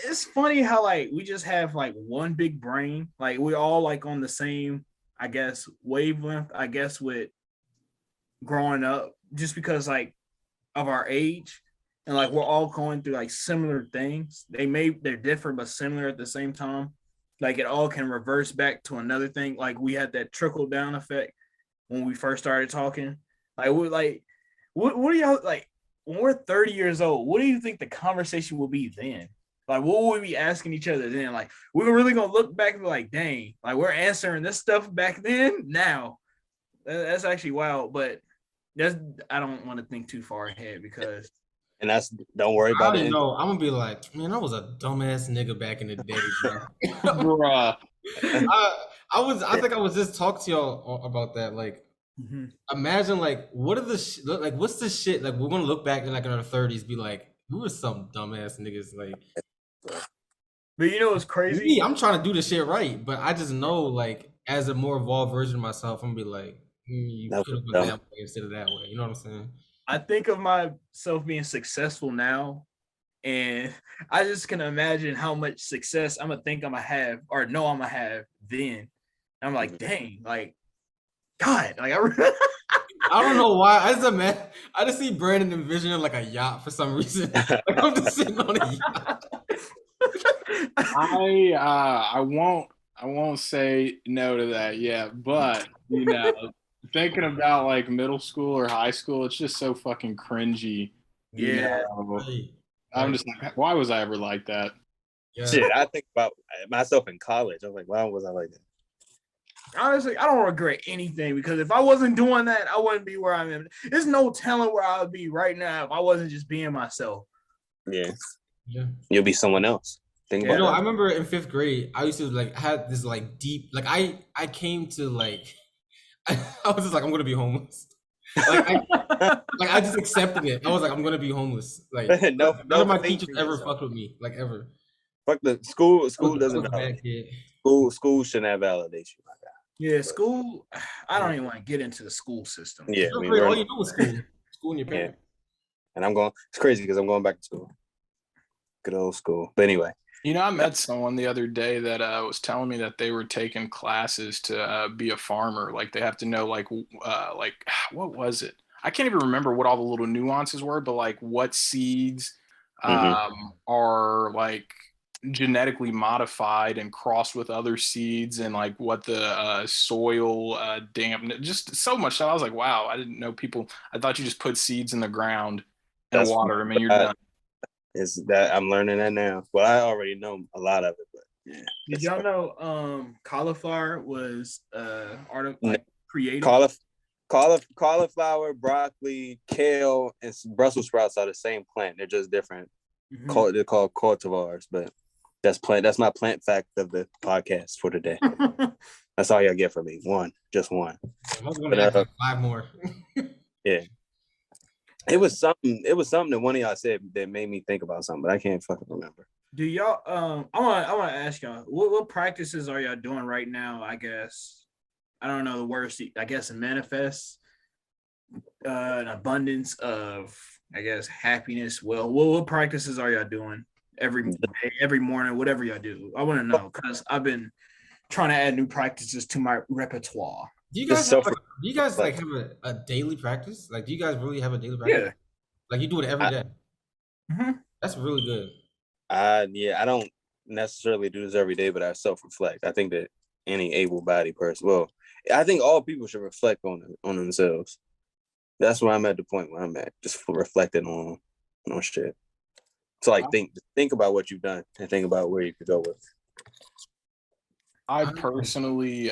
it's funny how like we just have like one big brain. Like we're all like on the same, I guess, wavelength, I guess, with growing up, just because like of our age, and like we're all going through like similar things. They're different but similar at the same time. Like it all can reverse back to another thing. Like we had that trickle down effect when we first started talking. Like we're like, what do y'all like when we're 30 years old? What do you think the conversation will be then? Like, what will we be asking each other then? Like, we're really gonna look back and be like, dang, like we're answering this stuff back then. Now, that's actually wild. But I don't want to think too far ahead, because.
And don't worry about it.
No, I'm gonna be like, man, I was a dumbass nigga back in the day, bro.
Bruh.
I think I was just talking to y'all about that. Like, imagine like what's the shit like we're gonna look back in like in our 30s, be like, we were some dumbass niggas. Like,
but you know what's crazy?
Me, I'm trying to do the shit right, but I just know like as a more evolved version of myself, I'm gonna be like, you could have gone that way instead of that way. You know what I'm saying?
I think of myself being successful now, and I just can imagine how much success I'm gonna think I'm gonna have, or know I'm gonna have then. I'm like, dang, like, God, like
I don't know why. I just see Brandon envisioning like a yacht for some reason. Like I'm just sitting on a yacht.
I won't say no to that yet, but you know. Thinking about like middle school or high school, it's just so fucking cringy.
Yeah.
I'm just like, why was I ever like that?
Yeah. Shit, I think about myself in college. I was like, why was I like that?
Honestly, I don't regret anything, because if I wasn't doing that, I wouldn't be where I am. There's no telling where I would be right now if I wasn't just being myself.
Yeah. You'll be someone else. Think about
I remember in 5th grade, I used to like have this like deep, like I came to like, I was just like, I'm gonna be homeless. Like I just accepted it. I was like, I'm gonna be homeless. Like none of my teachers ever fucked with me, like ever.
Fuck the school. School doesn't validate. School shouldn't have validate you like that.
Yeah, school. I don't even want to get into the school system.
Yeah,
all you know is school. School and your parents.
Yeah. And it's crazy because I'm going back to school. Good old school. But anyway.
You know, I met someone the other day that was telling me that they were taking classes to be a farmer. Like they have to know like what was it? I can't even remember what all the little nuances were, but like what seeds are like genetically modified and crossed with other seeds and like what the soil damp, just so much stuff. I was like, wow, I didn't know people. I thought you just put seeds in the ground and
That's
water them and you're done.
Is that I'm learning that now. Well, I already know a lot of it, but yeah.
Did y'all know cauliflower was created?
Cauliflower, broccoli, kale, and Brussels sprouts are the same plant. They're just different.
Mhm.
They're called cultivars, but that's my plant fact of the podcast for today. That's all y'all get from me. Just one.
I was gonna ask like 5 more.
Yeah. It was something that one of y'all said that made me think about something, but I can't fucking remember.
Do y'all I want to ask y'all what practices are y'all doing right now? I guess I don't know the words. I guess manifest an abundance of, I guess, happiness. Well, what practices are y'all doing every day, every morning, whatever y'all do? I want to know because I've been trying to add new practices to my repertoire.
Do you guys have a daily practice? Like, do you guys really have a daily practice?
Yeah.
Like, you do it every day?
Mm-hmm.
That's really good.
Yeah, I don't necessarily do this every day, but I self-reflect. I think that any able-bodied person, well, I think all people should reflect on themselves. That's where I'm at the point where I'm at, just reflecting on shit. So like think about what you've done and think about where you could go with.
I personally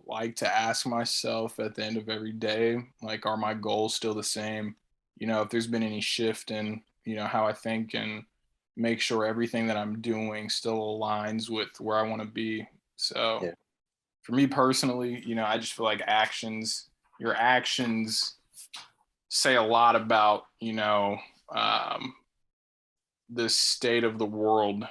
like to ask myself at the end of every day, like, are my goals still the same? You know, if there's been any shift in, you know, how I think, and make sure everything that I'm doing still aligns with where I want to be. So
yeah.
For me personally, you know, I just feel like your actions say a lot about, you know, the state of the world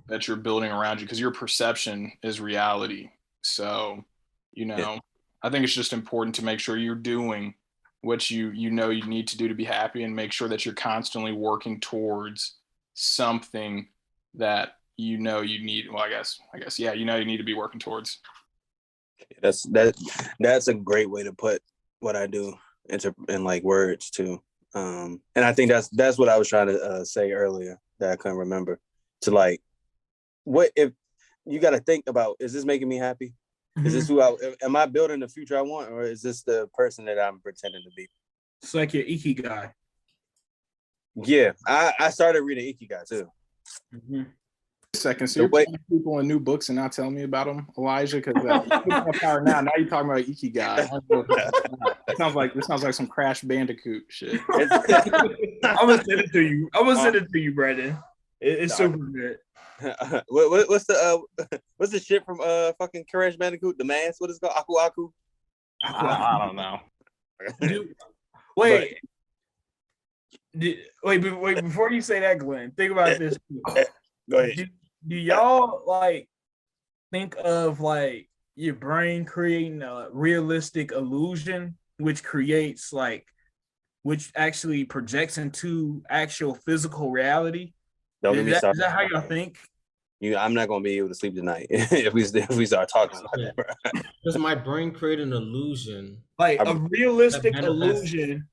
that you're building around you, because your perception is reality. So, you know,
yeah.
I think it's just important to make sure you're doing what you know you need to do to be happy, and make sure that you're constantly working towards something that you know you need. Well, I guess yeah, you know you need to be working towards.
That's a great way to put what I do in like words too. And I think that's what I was trying to say earlier that I couldn't remember. To like, what if you got to think about, is this making me happy? Mm-hmm. Is this am I building the future I want, or is this the person that I'm pretending to be?
It's like your Ikigai.
Yeah, I started reading Ikigai too.
Mm-hmm. Second, so you're putting people in new books and not telling me about them, Elijah? Because power now you're talking about Ikigai. This sounds like some Crash Bandicoot shit.
I'm gonna send it to you, Brandon. It's super good.
What's the shit from fucking Crash Bandicoot? The mask? What is it called? Aku Aku?
I don't know.
Wait, before you say that, Glenn, think about this.
Go ahead.
Do y'all like think of like your brain creating a realistic illusion, which actually projects into actual physical reality? Is that how y'all think?
I'm not gonna be able to sleep tonight if we start talking about that.
Does my brain create an illusion?
Like a realistic illusion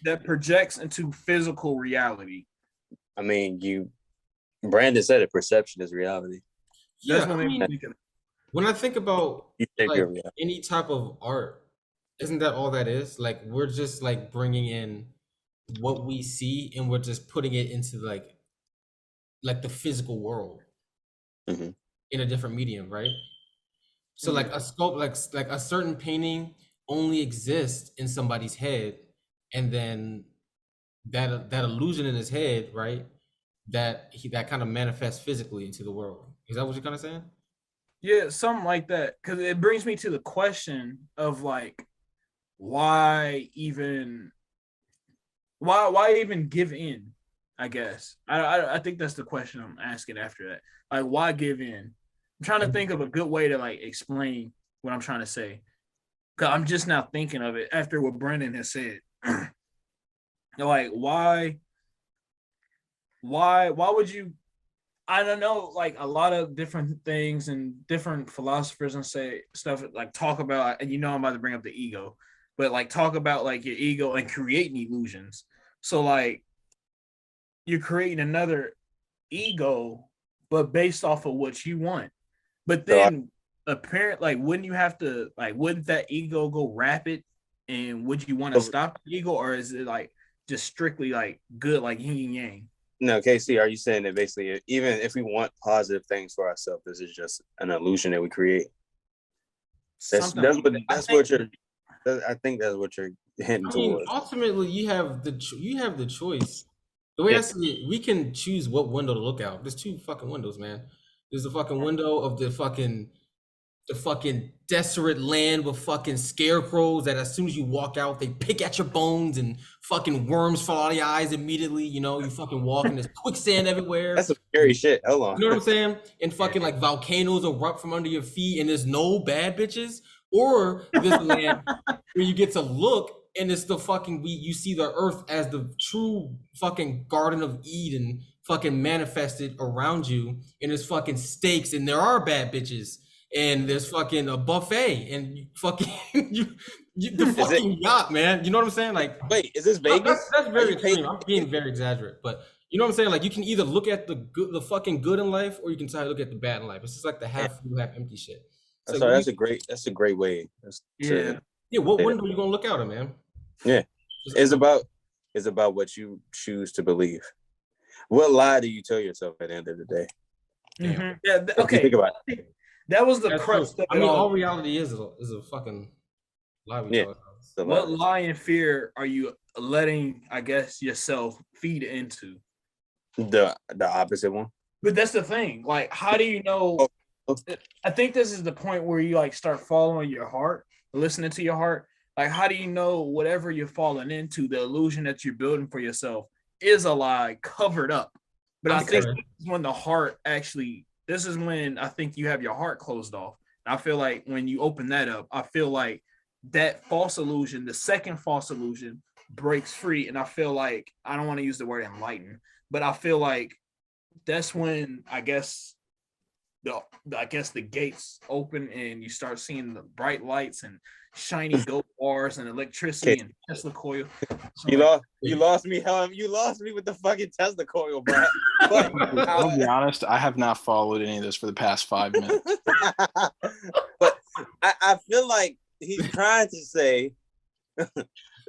that projects into physical reality.
I mean, Brandon said it, perception is reality.
Yeah, when I think about like any type of art, isn't that all that is? Like, we're just like bringing in what we see and we're just putting it into like the physical world
mm-hmm.
in a different medium, right? So like a sculpt, like a certain painting only exists in somebody's head, and then that illusion in his head, right? That kind of manifests physically into the world. Is that what you're kind of saying?
Yeah, something like that. Because it brings me to the question of like, why even give in? I guess I think that's the question I'm asking after that. Like, why give in? I'm trying to think of a good way to like explain what I'm trying to say. Cause I'm just now thinking of it after what Brendan has said. Like, why would you? I don't know, like a lot of different things and different philosophers and say stuff like talk about, and you know I'm about to bring up the ego, but like talk about like your ego and creating illusions. So like you're creating another ego, but based off of what you want. But
So
then apparently, like, wouldn't you have to like wouldn't that ego go rapid? And would you want to stop the ego, or is it like just strictly like good, like yin and yang?
No, Casey, are you saying that basically, even if we want positive things for ourselves, this is just an illusion that we create? That's what you're. I think that's what you're hinting towards.
Ultimately, you have the choice. The way I see it, we can choose what window to look out. There's two fucking windows, man. There's the fucking window of the fucking desolate land with fucking scarecrows that as soon as you walk out, they pick at your bones and fucking worms fall out of your eyes immediately. You know, you fucking walk and there's quicksand everywhere.
That's some scary shit. Hold on.
You know what I'm saying? And fucking like volcanoes erupt from under your feet and there's no bad bitches. Or this land where you get to look and it's the fucking you see the earth as the true fucking Garden of Eden fucking manifested around you, and there's fucking steaks and there are bad bitches and there's fucking a buffet and fucking the fucking yacht, man. You know what I'm saying? Like,
wait, is this Vegas?
That's very extreme. I'm being very exaggerate, but you know what I'm saying? Like, you can either look at the fucking good in life, or you can try to look at the bad in life. It's just like the half full, half empty shit. So
sorry, that's a great way.
What window are you gonna look out at, man?
Yeah, it's about what you choose to believe. What lie do you tell yourself at the end of the day?
Mm-hmm. Yeah. Okay.
Think about it.
That was the crux.
I mean, all reality is a fucking lie.
What lie and fear are you letting, I guess, yourself feed into?
The opposite one.
But that's the thing. Like, how do you know? I think this is the point where you like start following your heart, listening to your heart. Like, how do you know whatever you're falling into, the illusion that you're building for yourself, is a lie covered up? But I think this is when the heart actually. This is when I think you have your heart closed off. I feel like when you open that up, I feel like that false illusion, the second false illusion, breaks free. And I feel like, I don't want to use the word enlighten, but I feel like that's when I guess the gates open and you start seeing the bright lights and shiny gold bars and electricity and Tesla coil. So
you lost me. You lost me with the fucking Tesla coil, bro.
I'll be honest, I have not followed any of this for the past 5 minutes.
But I feel like he's trying to say,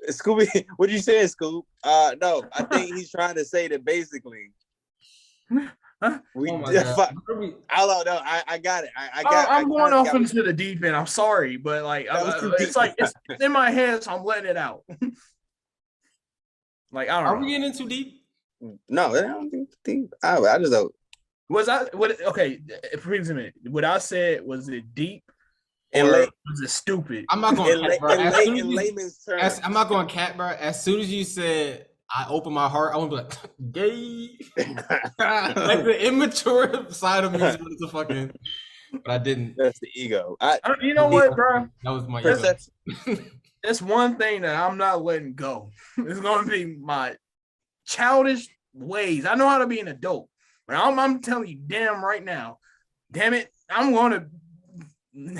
Scooby, what are you saying, Scoob? No, I think he's trying to say that basically. I don't know. I got it.
I'm going off into the deep end. I'm sorry, but like it's like it's in my head, so I'm letting it out. Like, I don't know.
Are we getting in too deep?
No, I don't think deep. I just don't.
Okay, please a minute. What I said, was it deep or was it stupid?
I'm not going cat, bro.
I'm
not going cat, bro. As soon as you said I open my heart, I want to be like, gay. Like the immature side of me is to fucking, but I didn't.
That's the ego.
You know what, bro?
That was my
ego. That's one thing that I'm not letting go. It's going to be my childish ways. I know how to be an adult, but I'm telling you, damn right now, damn it, I'm going to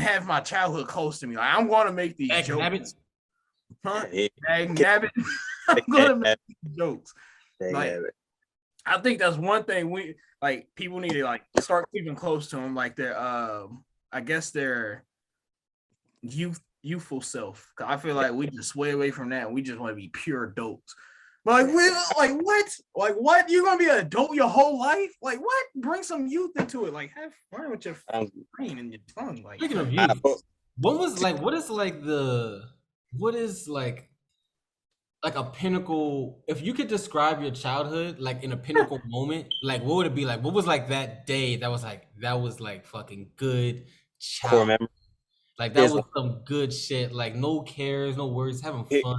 have my childhood close to me. Like, I'm going to make these jokes. Huh? Nabbit. I'm gonna make jokes. Like, I think that's one thing people need to like start keeping close to them, like their I guess their youthful self. Cause I feel like we just sway away from that and we just want to be pure adults. But like what? You're gonna be an adult your whole life? Like what? Bring some youth into it. Like have fun with your brain and your tongue. Like,
speaking of youth, what is like a pinnacle, if you could describe your childhood like in a pinnacle moment, like what would it be like? What was like that day that was like fucking good childhood? Like that was some good shit, like no cares, no worries, having fun.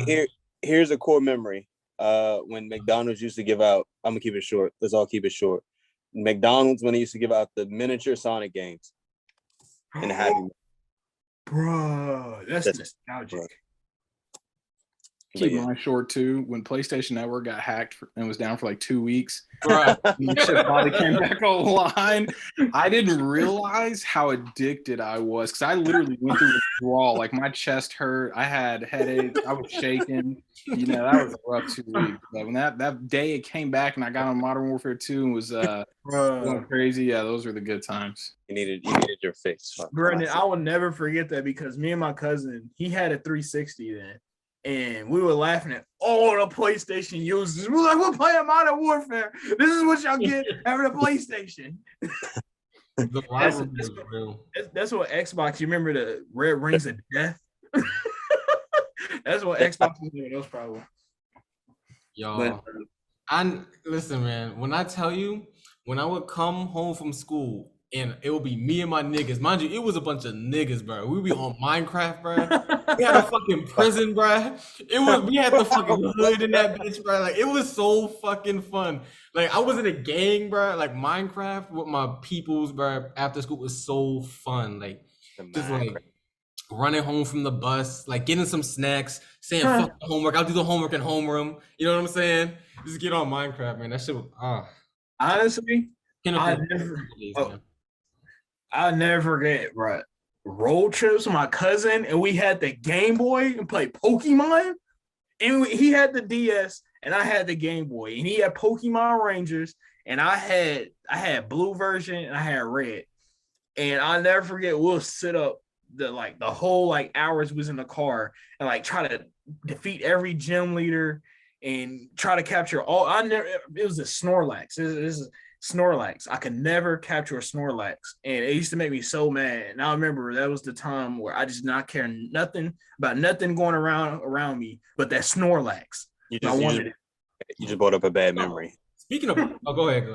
Here's a core memory. When McDonald's used to give out, I'm gonna keep it short. Let's all keep it short. McDonald's, when they used to give out the miniature Sonic games in the Happy Meal.
Bro, that's nostalgic.
Keep
yeah.
mine short too. When PlayStation Network got hacked and was down for like 2 weeks,
Bruh.
and shit finally came back online. I didn't realize how addicted I was because I literally went through withdrawal. Like my chest hurt, I had headaches, I was shaking. You know, that was a rough 2 weeks. But when that day it came back and I got on Modern Warfare 2 and was going crazy, yeah, those were the good times.
You needed your fix. Fuck,
Brendan,
come on.
I will never forget that because me and my cousin, he had a 360 then. And we were laughing at all the PlayStation users. We're like, we're playing Modern Warfare. This is what y'all get having a PlayStation.
The rivalry is real.
That's what Xbox, you remember the Red Rings of Death? That's what Xbox was doing. Those probably.
Y'all. Listen, man, when I tell you, when I would come home from school and it would be me and my niggas, mind you, it was a bunch of niggas, bro. We be on Minecraft, bro. We had a fucking prison, bro. We had the fucking hood in that bitch, bro. Like it was so fucking fun. Like I was in a gang, bro. Like Minecraft with my peoples, bro. After school was so fun. Like just like running home from the bus, like getting some snacks, saying fuck the homework. I'll do the homework in homeroom. You know what I'm saying? Just get on Minecraft, man. That shit was
honestly, I'll never forget, bro. Road trips with my cousin, and we had the Game Boy and played Pokemon. And he had the DS, and I had the Game Boy, and he had Pokemon Rangers, and I had blue version, and I had red. And I'll never forget, we'll sit up the whole hours was in the car and try to defeat every gym leader and try to capture all. It was a Snorlax. This is Snorlax. I could never capture a Snorlax, and it used to make me so mad. And I remember that was the time where I just not care nothing about nothing going around me, but that Snorlax.
You just brought up a bad memory.
Speaking of, go ahead.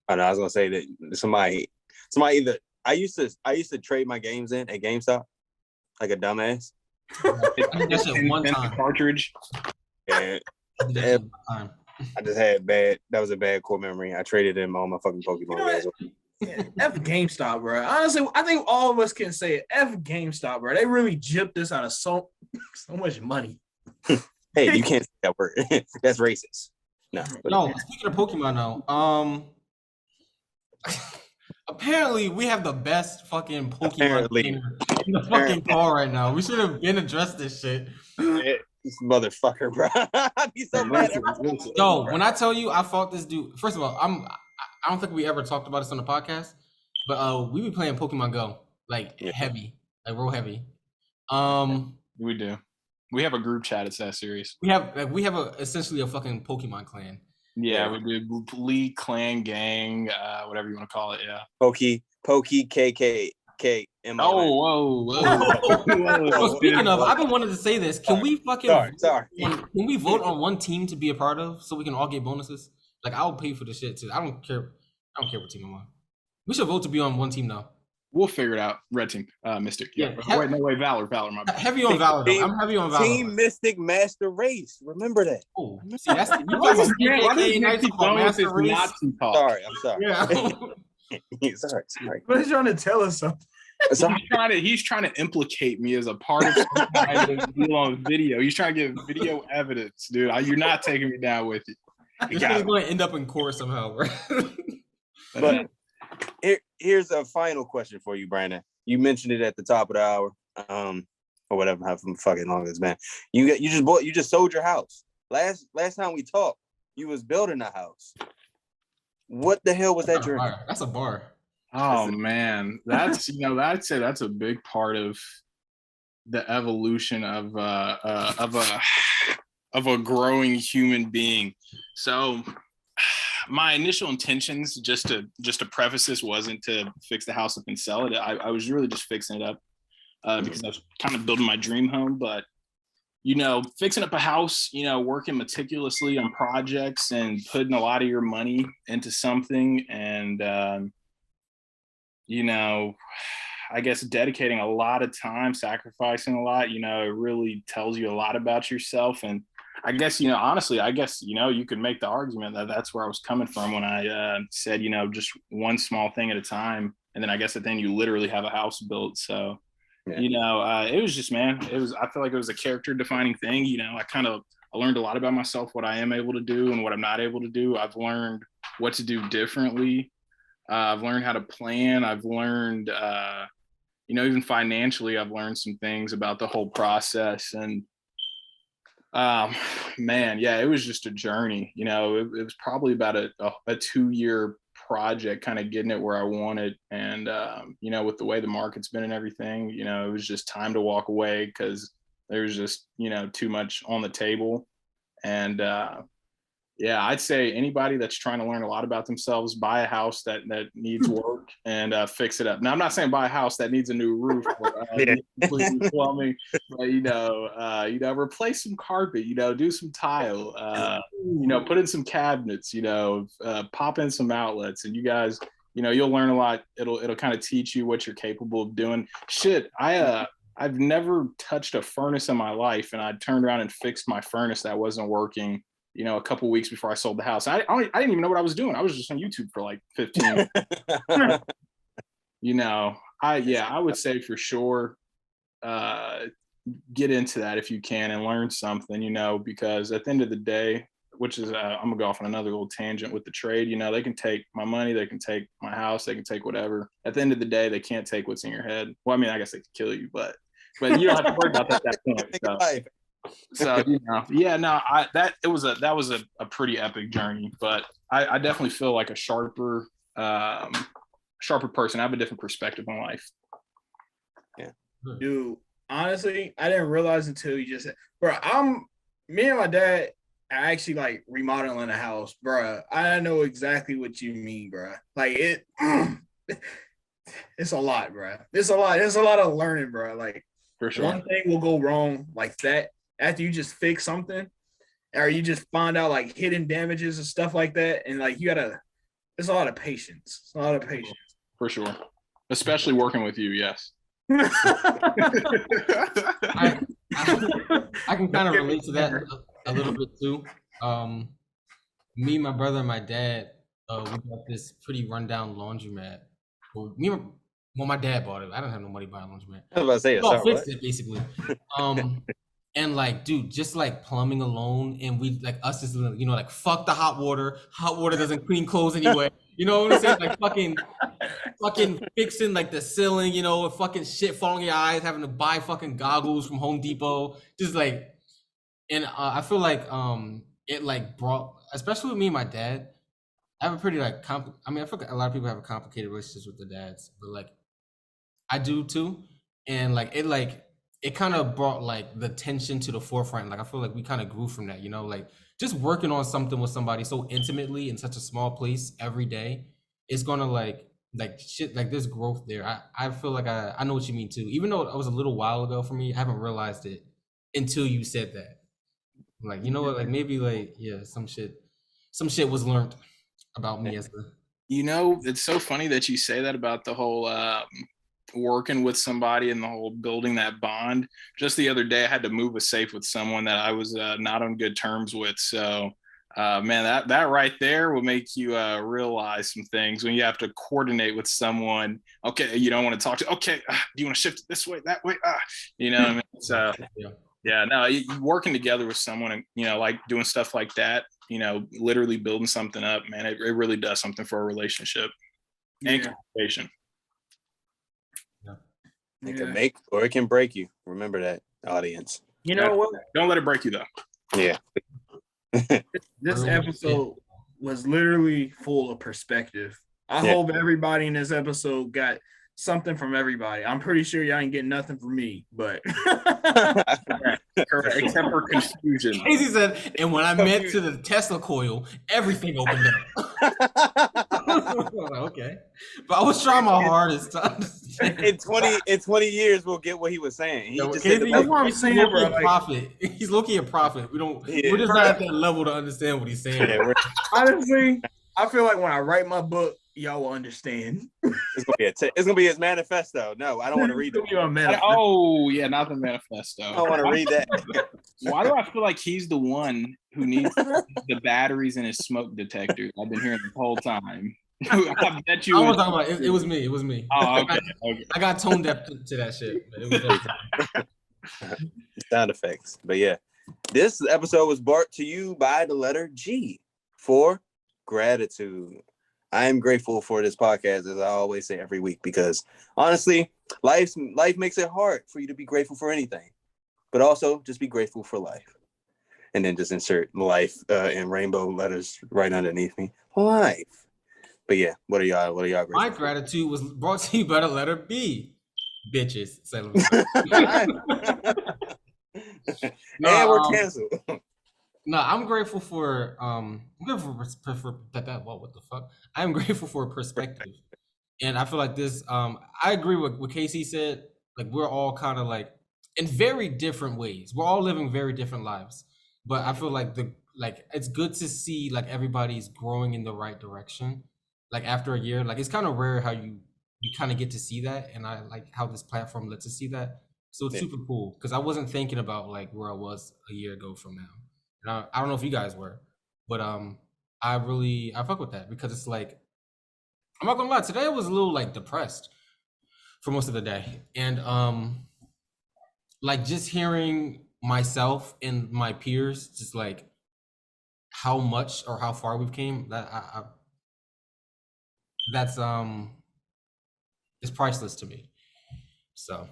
I know. I was gonna say that somebody either I used to trade my games in at GameStop like a dumbass.
That's it one time.
Cartridge.
And I just had that was a bad core memory. I traded in all my fucking Pokemon.
F GameStop, bro. Honestly, I think all of us can say it. F GameStop, bro. They really gypped us out of so much money.
Hey, you can't say that word. That's racist. No.
Speaking of Pokemon now, apparently we have the best fucking Pokemon trainer in the fucking car right now. We should have been addressed this shit.
This motherfucker, bro. I'd be so mad.
Yo, when I tell you I fought this dude, first of all, I don't think we ever talked about this on the podcast, but we be playing Pokemon Go heavy, like real heavy.
We do. We have a group chat. It's that serious.
We have essentially a fucking Pokemon clan.
Yeah, we do league, clan, gang, whatever you want to call it. Yeah.
Pokey, KK.
Whoa.
Well, speaking of, I've been wanting to say this. Can we fucking
sorry.
Can we vote on one team to be a part of so we can all get bonuses? Like I'll pay for the shit too. I don't care what team I'm on. We should vote to be on one team now.
We'll figure it out. Red team, Mystic. Yeah. Valor. My bad.
Heavy on Valor. I'm heavy on Valor.
Team Mystic Master Race. Remember that.
Oh, see, that's Master Race.
Sorry, I'm sorry.
Yeah.
sorry.
But he's trying to tell us something.
He's trying to implicate me as a part of some kind of deal on video. He's trying to get video evidence, dude. You're not taking me down with it.
This is going to end up in court somehow, right?
But here's a final question for you, Brandon. You mentioned it at the top of the hour, or whatever. How fucking long it's been. You just sold your house. Last time we talked, you was building a house. What the hell was that?
That's a bar.
Oh man, that's that's a big part of the evolution of a growing human being. So my initial intentions, just to preface this, wasn't to fix the house up and sell it. I was really just fixing it up because I was kind of building my dream home. But fixing up a house, working meticulously on projects and putting a lot of your money into something, and I guess dedicating a lot of time, sacrificing a lot, it really tells you a lot about yourself. And I guess, honestly, you could make the argument that that's where I was coming from when I said, just one small thing at a time. And then I guess at the end you literally have a house built. So
Yeah.
You know, it was just, man, I feel like it was a character defining thing. You know, I learned a lot about myself, what I am able to do and what I'm not able to do. I've learned what to do differently. I've learned how to plan. I've learned, you know, even financially, I've learned some things about the whole process. And man, yeah, it was just a journey. You know, it was probably about a 2-year project, kind of getting it where I wanted. And you know, with the way the market's been and everything, you know, it was just time to walk away because there was just, you know, too much on the table. And yeah, I'd say anybody that's trying to learn a lot about themselves, buy a house that needs work and fix it up. Now, I'm not saying buy a house that needs a new roof or completely plumbing, but you know, replace some carpet, you know, do some tile, you know, put in some cabinets, you know, pop in some outlets, and you guys, you know, you'll learn a lot. It'll kind of teach you what you're capable of doing. Shit, I've never touched a furnace in my life, and I turned around and fixed my furnace that wasn't working, you know, a couple weeks before I sold the house. I didn't even know what I was doing. I was just on YouTube for like 15. You know, I would say for sure, get into that if you can and learn something, you know, because at the end of the day, which is, I'm gonna go off on another little tangent with the trade, you know, they can take my money, they can take my house, they can take whatever. At the end of the day, they can't take what's in your head. Well, I mean, I guess they could kill you, but you don't have to worry about that at that point. So you know, yeah, no, that was a pretty epic journey, but I definitely feel like a sharper person. I have a different perspective on life.
Yeah,
Dude, honestly, I didn't realize until you just said, bro, me and my dad are actually like remodeling a house, bro. I know exactly what you mean, bro. Like it's a lot, bro. It's a lot of learning, bro. Like
For sure.
one thing will go wrong like that after you just fix something, or you just find out like hidden damages and stuff like that, and like it's a lot of patience. It's a lot of patience.
For sure. Especially working with you, yes.
I can kind of relate to that a little bit too. Me, my brother, and my dad, we got this pretty rundown laundromat. My dad bought it. I don't have no money buying a laundromat.
I was about to say,
Oh, fixed it basically. And like, dude, just like plumbing alone, and we like us just, you know, like fuck the hot water. Hot water doesn't clean clothes anyway. You know what I'm saying? Like fucking fixing like the ceiling, you know, fucking shit falling in your eyes, having to buy fucking goggles from Home Depot, just like, and I feel like it like brought, especially with me and my dad, I have a pretty like I mean, I feel like a lot of people have a complicated relationships with their dads, but like I do too, and like it kind of brought like the tension to the forefront. Like I feel like we kind of grew from that, you know, like just working on something with somebody so intimately in such a small place every day, it's gonna like shit, like there's growth there. I feel like I know what you mean too. Even though it was a little while ago for me, I haven't realized it until you said that. Like, you know what, like maybe like, yeah, some shit was learned about me as a,
you know, it's so funny that you say that about the whole working with somebody and the whole building that bond. Just the other day, I had to move a safe with someone that I was not on good terms with. So, man, that right there will make you realize some things when you have to coordinate with someone. Okay, you don't want to talk to. Okay, do you want to shift it this way, that way? You know, I mean, it's, yeah, no, you working together with someone and, you know, like doing stuff like that, you know, literally building something up, man, it really does something for a relationship and communication.
It can make or it can break you. Remember that, audience.
You know what?
Don't let it break you though.
Yeah.
This episode was literally full of perspective. I hope everybody in this episode got something from everybody. I'm pretty sure y'all ain't getting nothing from me, but
correct, except for confusion.
Casey said, and when I met to the Tesla coil, everything opened up. Okay, but I was trying my hardest to understand.
In 20 years, we'll get what he was saying. He just said
that's what I'm saying, bro.
Prophet. He's low-key a prophet. We're just not at that level to understand what he's saying.
Yeah,
honestly, I feel like when I write my book, y'all will understand.
It's gonna be his manifesto. No, I don't want to read it.
Oh yeah, not the manifesto.
I don't want to read that.
Why do I feel like he's the one who needs the batteries in his smoke detector? I've been hearing the whole time. I bet you.
I was talking about it was me. It was me.
Oh, okay. Okay.
I got tone deaf to that shit. But it was definitely-
Sound effects. But yeah, this episode was brought to you by the letter G for gratitude. I am grateful for this podcast, as I always say every week, because honestly, life makes it hard for you to be grateful for anything, but also just be grateful for life. And then just insert life in rainbow letters right underneath me. Life. But yeah, what are y'all grateful
My
for?
gratitude was brought to you by the letter B. Bitches.
And we're canceled.
No, I'm grateful for what the fuck? I'm grateful for perspective. And I feel like this I agree with what Casey said. Like we're all kind of like in very different ways. We're all living very different lives. But I feel like it's good to see like everybody's growing in the right direction. Like after a year, like it's kind of rare how you kind of get to see that, and I like how this platform lets us see that. So it's super cool because I wasn't thinking about like where I was a year ago from now. And I don't know if you guys were, but I fuck with that because it's like I'm not gonna lie, today I was a little like depressed for most of the day, and like just hearing myself and my peers just like how much or how far we've came, that that's it's priceless to me. So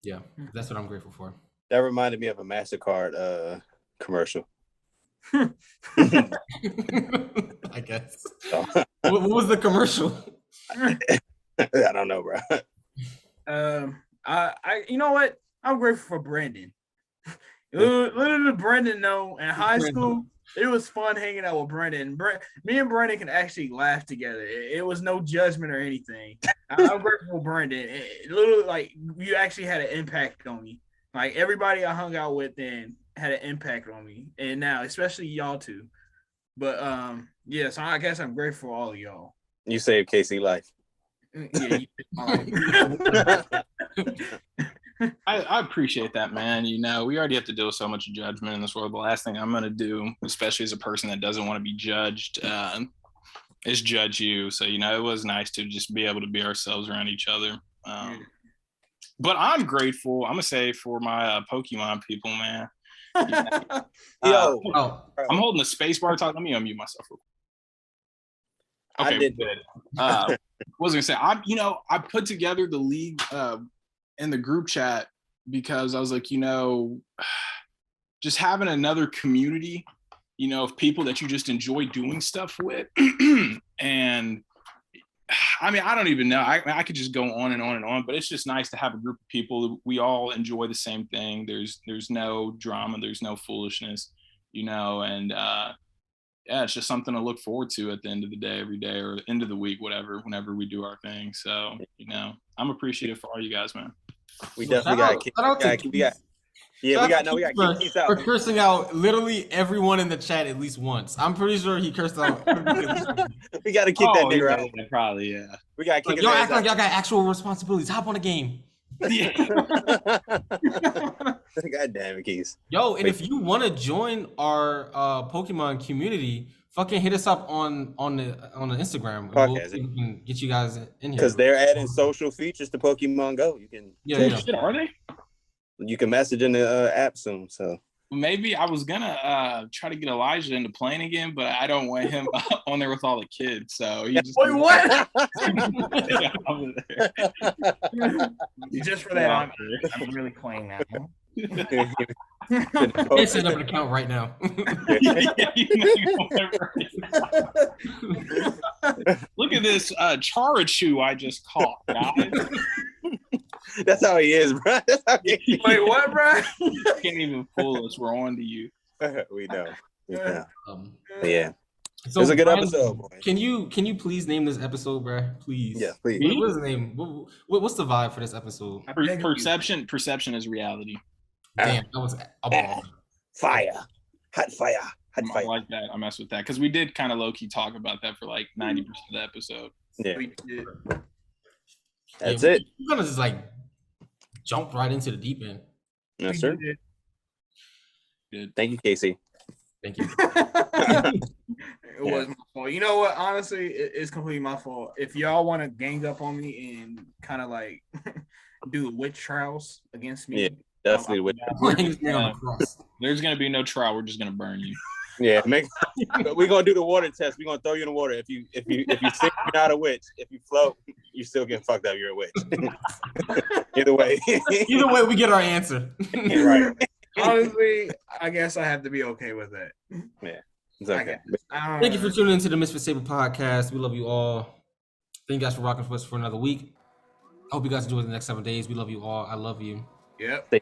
yeah, that's what I'm grateful for.
That reminded me of a MasterCard commercial.
I guess. What was the commercial?
I don't know, bro.
I you know what? I'm grateful for Brandon. Little did Brandon know in high school, it was fun hanging out with Brandon. Me and Brandon can actually laugh together. It was no judgment or anything. I'm grateful for Brandon. Little like you actually had an impact on me. Like everybody I hung out with then had an impact on me, and now especially y'all two. But yeah, so I guess I'm grateful for all of y'all.
You saved Casey life.
Yeah,
I appreciate that, man. You know, we already have to deal with so much judgment in this world. The last thing I'm going to do, especially as a person that doesn't want to be judged, is judge you. So, you know, it was nice to just be able to be ourselves around each other. But I'm grateful, I'm going to say, for my Pokemon people, man.
Yo,
I'm holding the space bar talk. Let me unmute myself real quick. Okay,
I did.
good. What was I going to say? I put together the league in the group chat because I was like, you know, just having another community, you know, of people that you just enjoy doing stuff with. And I mean, I don't even know. I could just go on and on and on, but it's just nice to have a group of people. We all enjoy the same thing. There's no drama. There's no foolishness, you know, and yeah, it's just something to look forward to at the end of the day, every day, or end of the week, whenever we do our thing. So, you know, I'm appreciative for all you guys, man.
We definitely got to keep Keith out.
For cursing out literally everyone in the chat at least once. I'm pretty sure he cursed out.
We got to kick that nigga out.
Probably, yeah.
We got to kick his
y'all
ass
act like
out.
y'all got actual responsibilities. Hop on a game.
Yeah.
God damn it, Keith.
Yo, and if you want to join our Pokemon community, fucking hit us up on the Instagram. We can get you guys in here.
Because they're adding social features to Pokemon Go. You can
Shit, are they?
You can message in the app soon. So
maybe I was gonna try to get Elijah into playing again, but I don't want him on there with all the kids. So he just
wait, what?
Just for that, I'm really playing now.
They set up an account right now.
Look at this Charachu I just caught, guys.
That's how he is, bro.
Wait, what, bro?
Can't even fool us. We're on to you.
We know. Yeah.
So
it was a good
Brian,
episode, boy.
Can you please name this episode, bro? Please.
Yeah, please.
What's the name? What's the vibe for this episode?
Perception is reality.
Damn, that was a ball.
Fire. Hot fire. Hot
I
fire.
like that. I mess with that because we did kind of low key talk about that for like 90% of the episode.
Yeah.
Yeah.
That's it.
We're gonna just like jump right into the deep end.
Yes, sir.
Good.
Thank you, Casey.
Thank you.
It was my fault. You know what? Honestly, it's completely my fault. If y'all want to gang up on me and kind of like do witch trials against me,
Yeah, definitely.
There's gonna be no trial. We're just gonna burn you.
Yeah, we're gonna do the water test. We're gonna throw you in the water. If you sink, you're not a witch. If you float, you still get fucked up. You're a witch. Either way,
we get our answer.
Right.
honestly, I guess I have to be okay with that.
Yeah, it's okay.
Thank you for tuning into the Misfits Table podcast. We love you all. Thank you guys for rocking with us for another week. I hope you guys enjoy the next 7 days. We love you all. I love you.
Yep.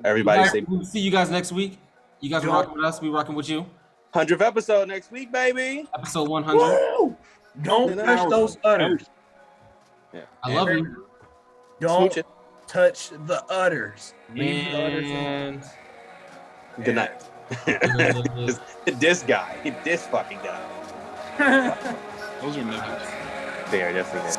Everybody stay.
We'll see you guys next week. You guys are rocking with us. We rocking with you.
100th episode next week, baby.
Episode 100.
Woo! Don't touch those udders.
Yeah.
I love you.
Don't
Smooch it.
touch the udders. Leave the udders alone.
And
Good night. This guy. This fucking guy.
Those are niggas.
They are definitely.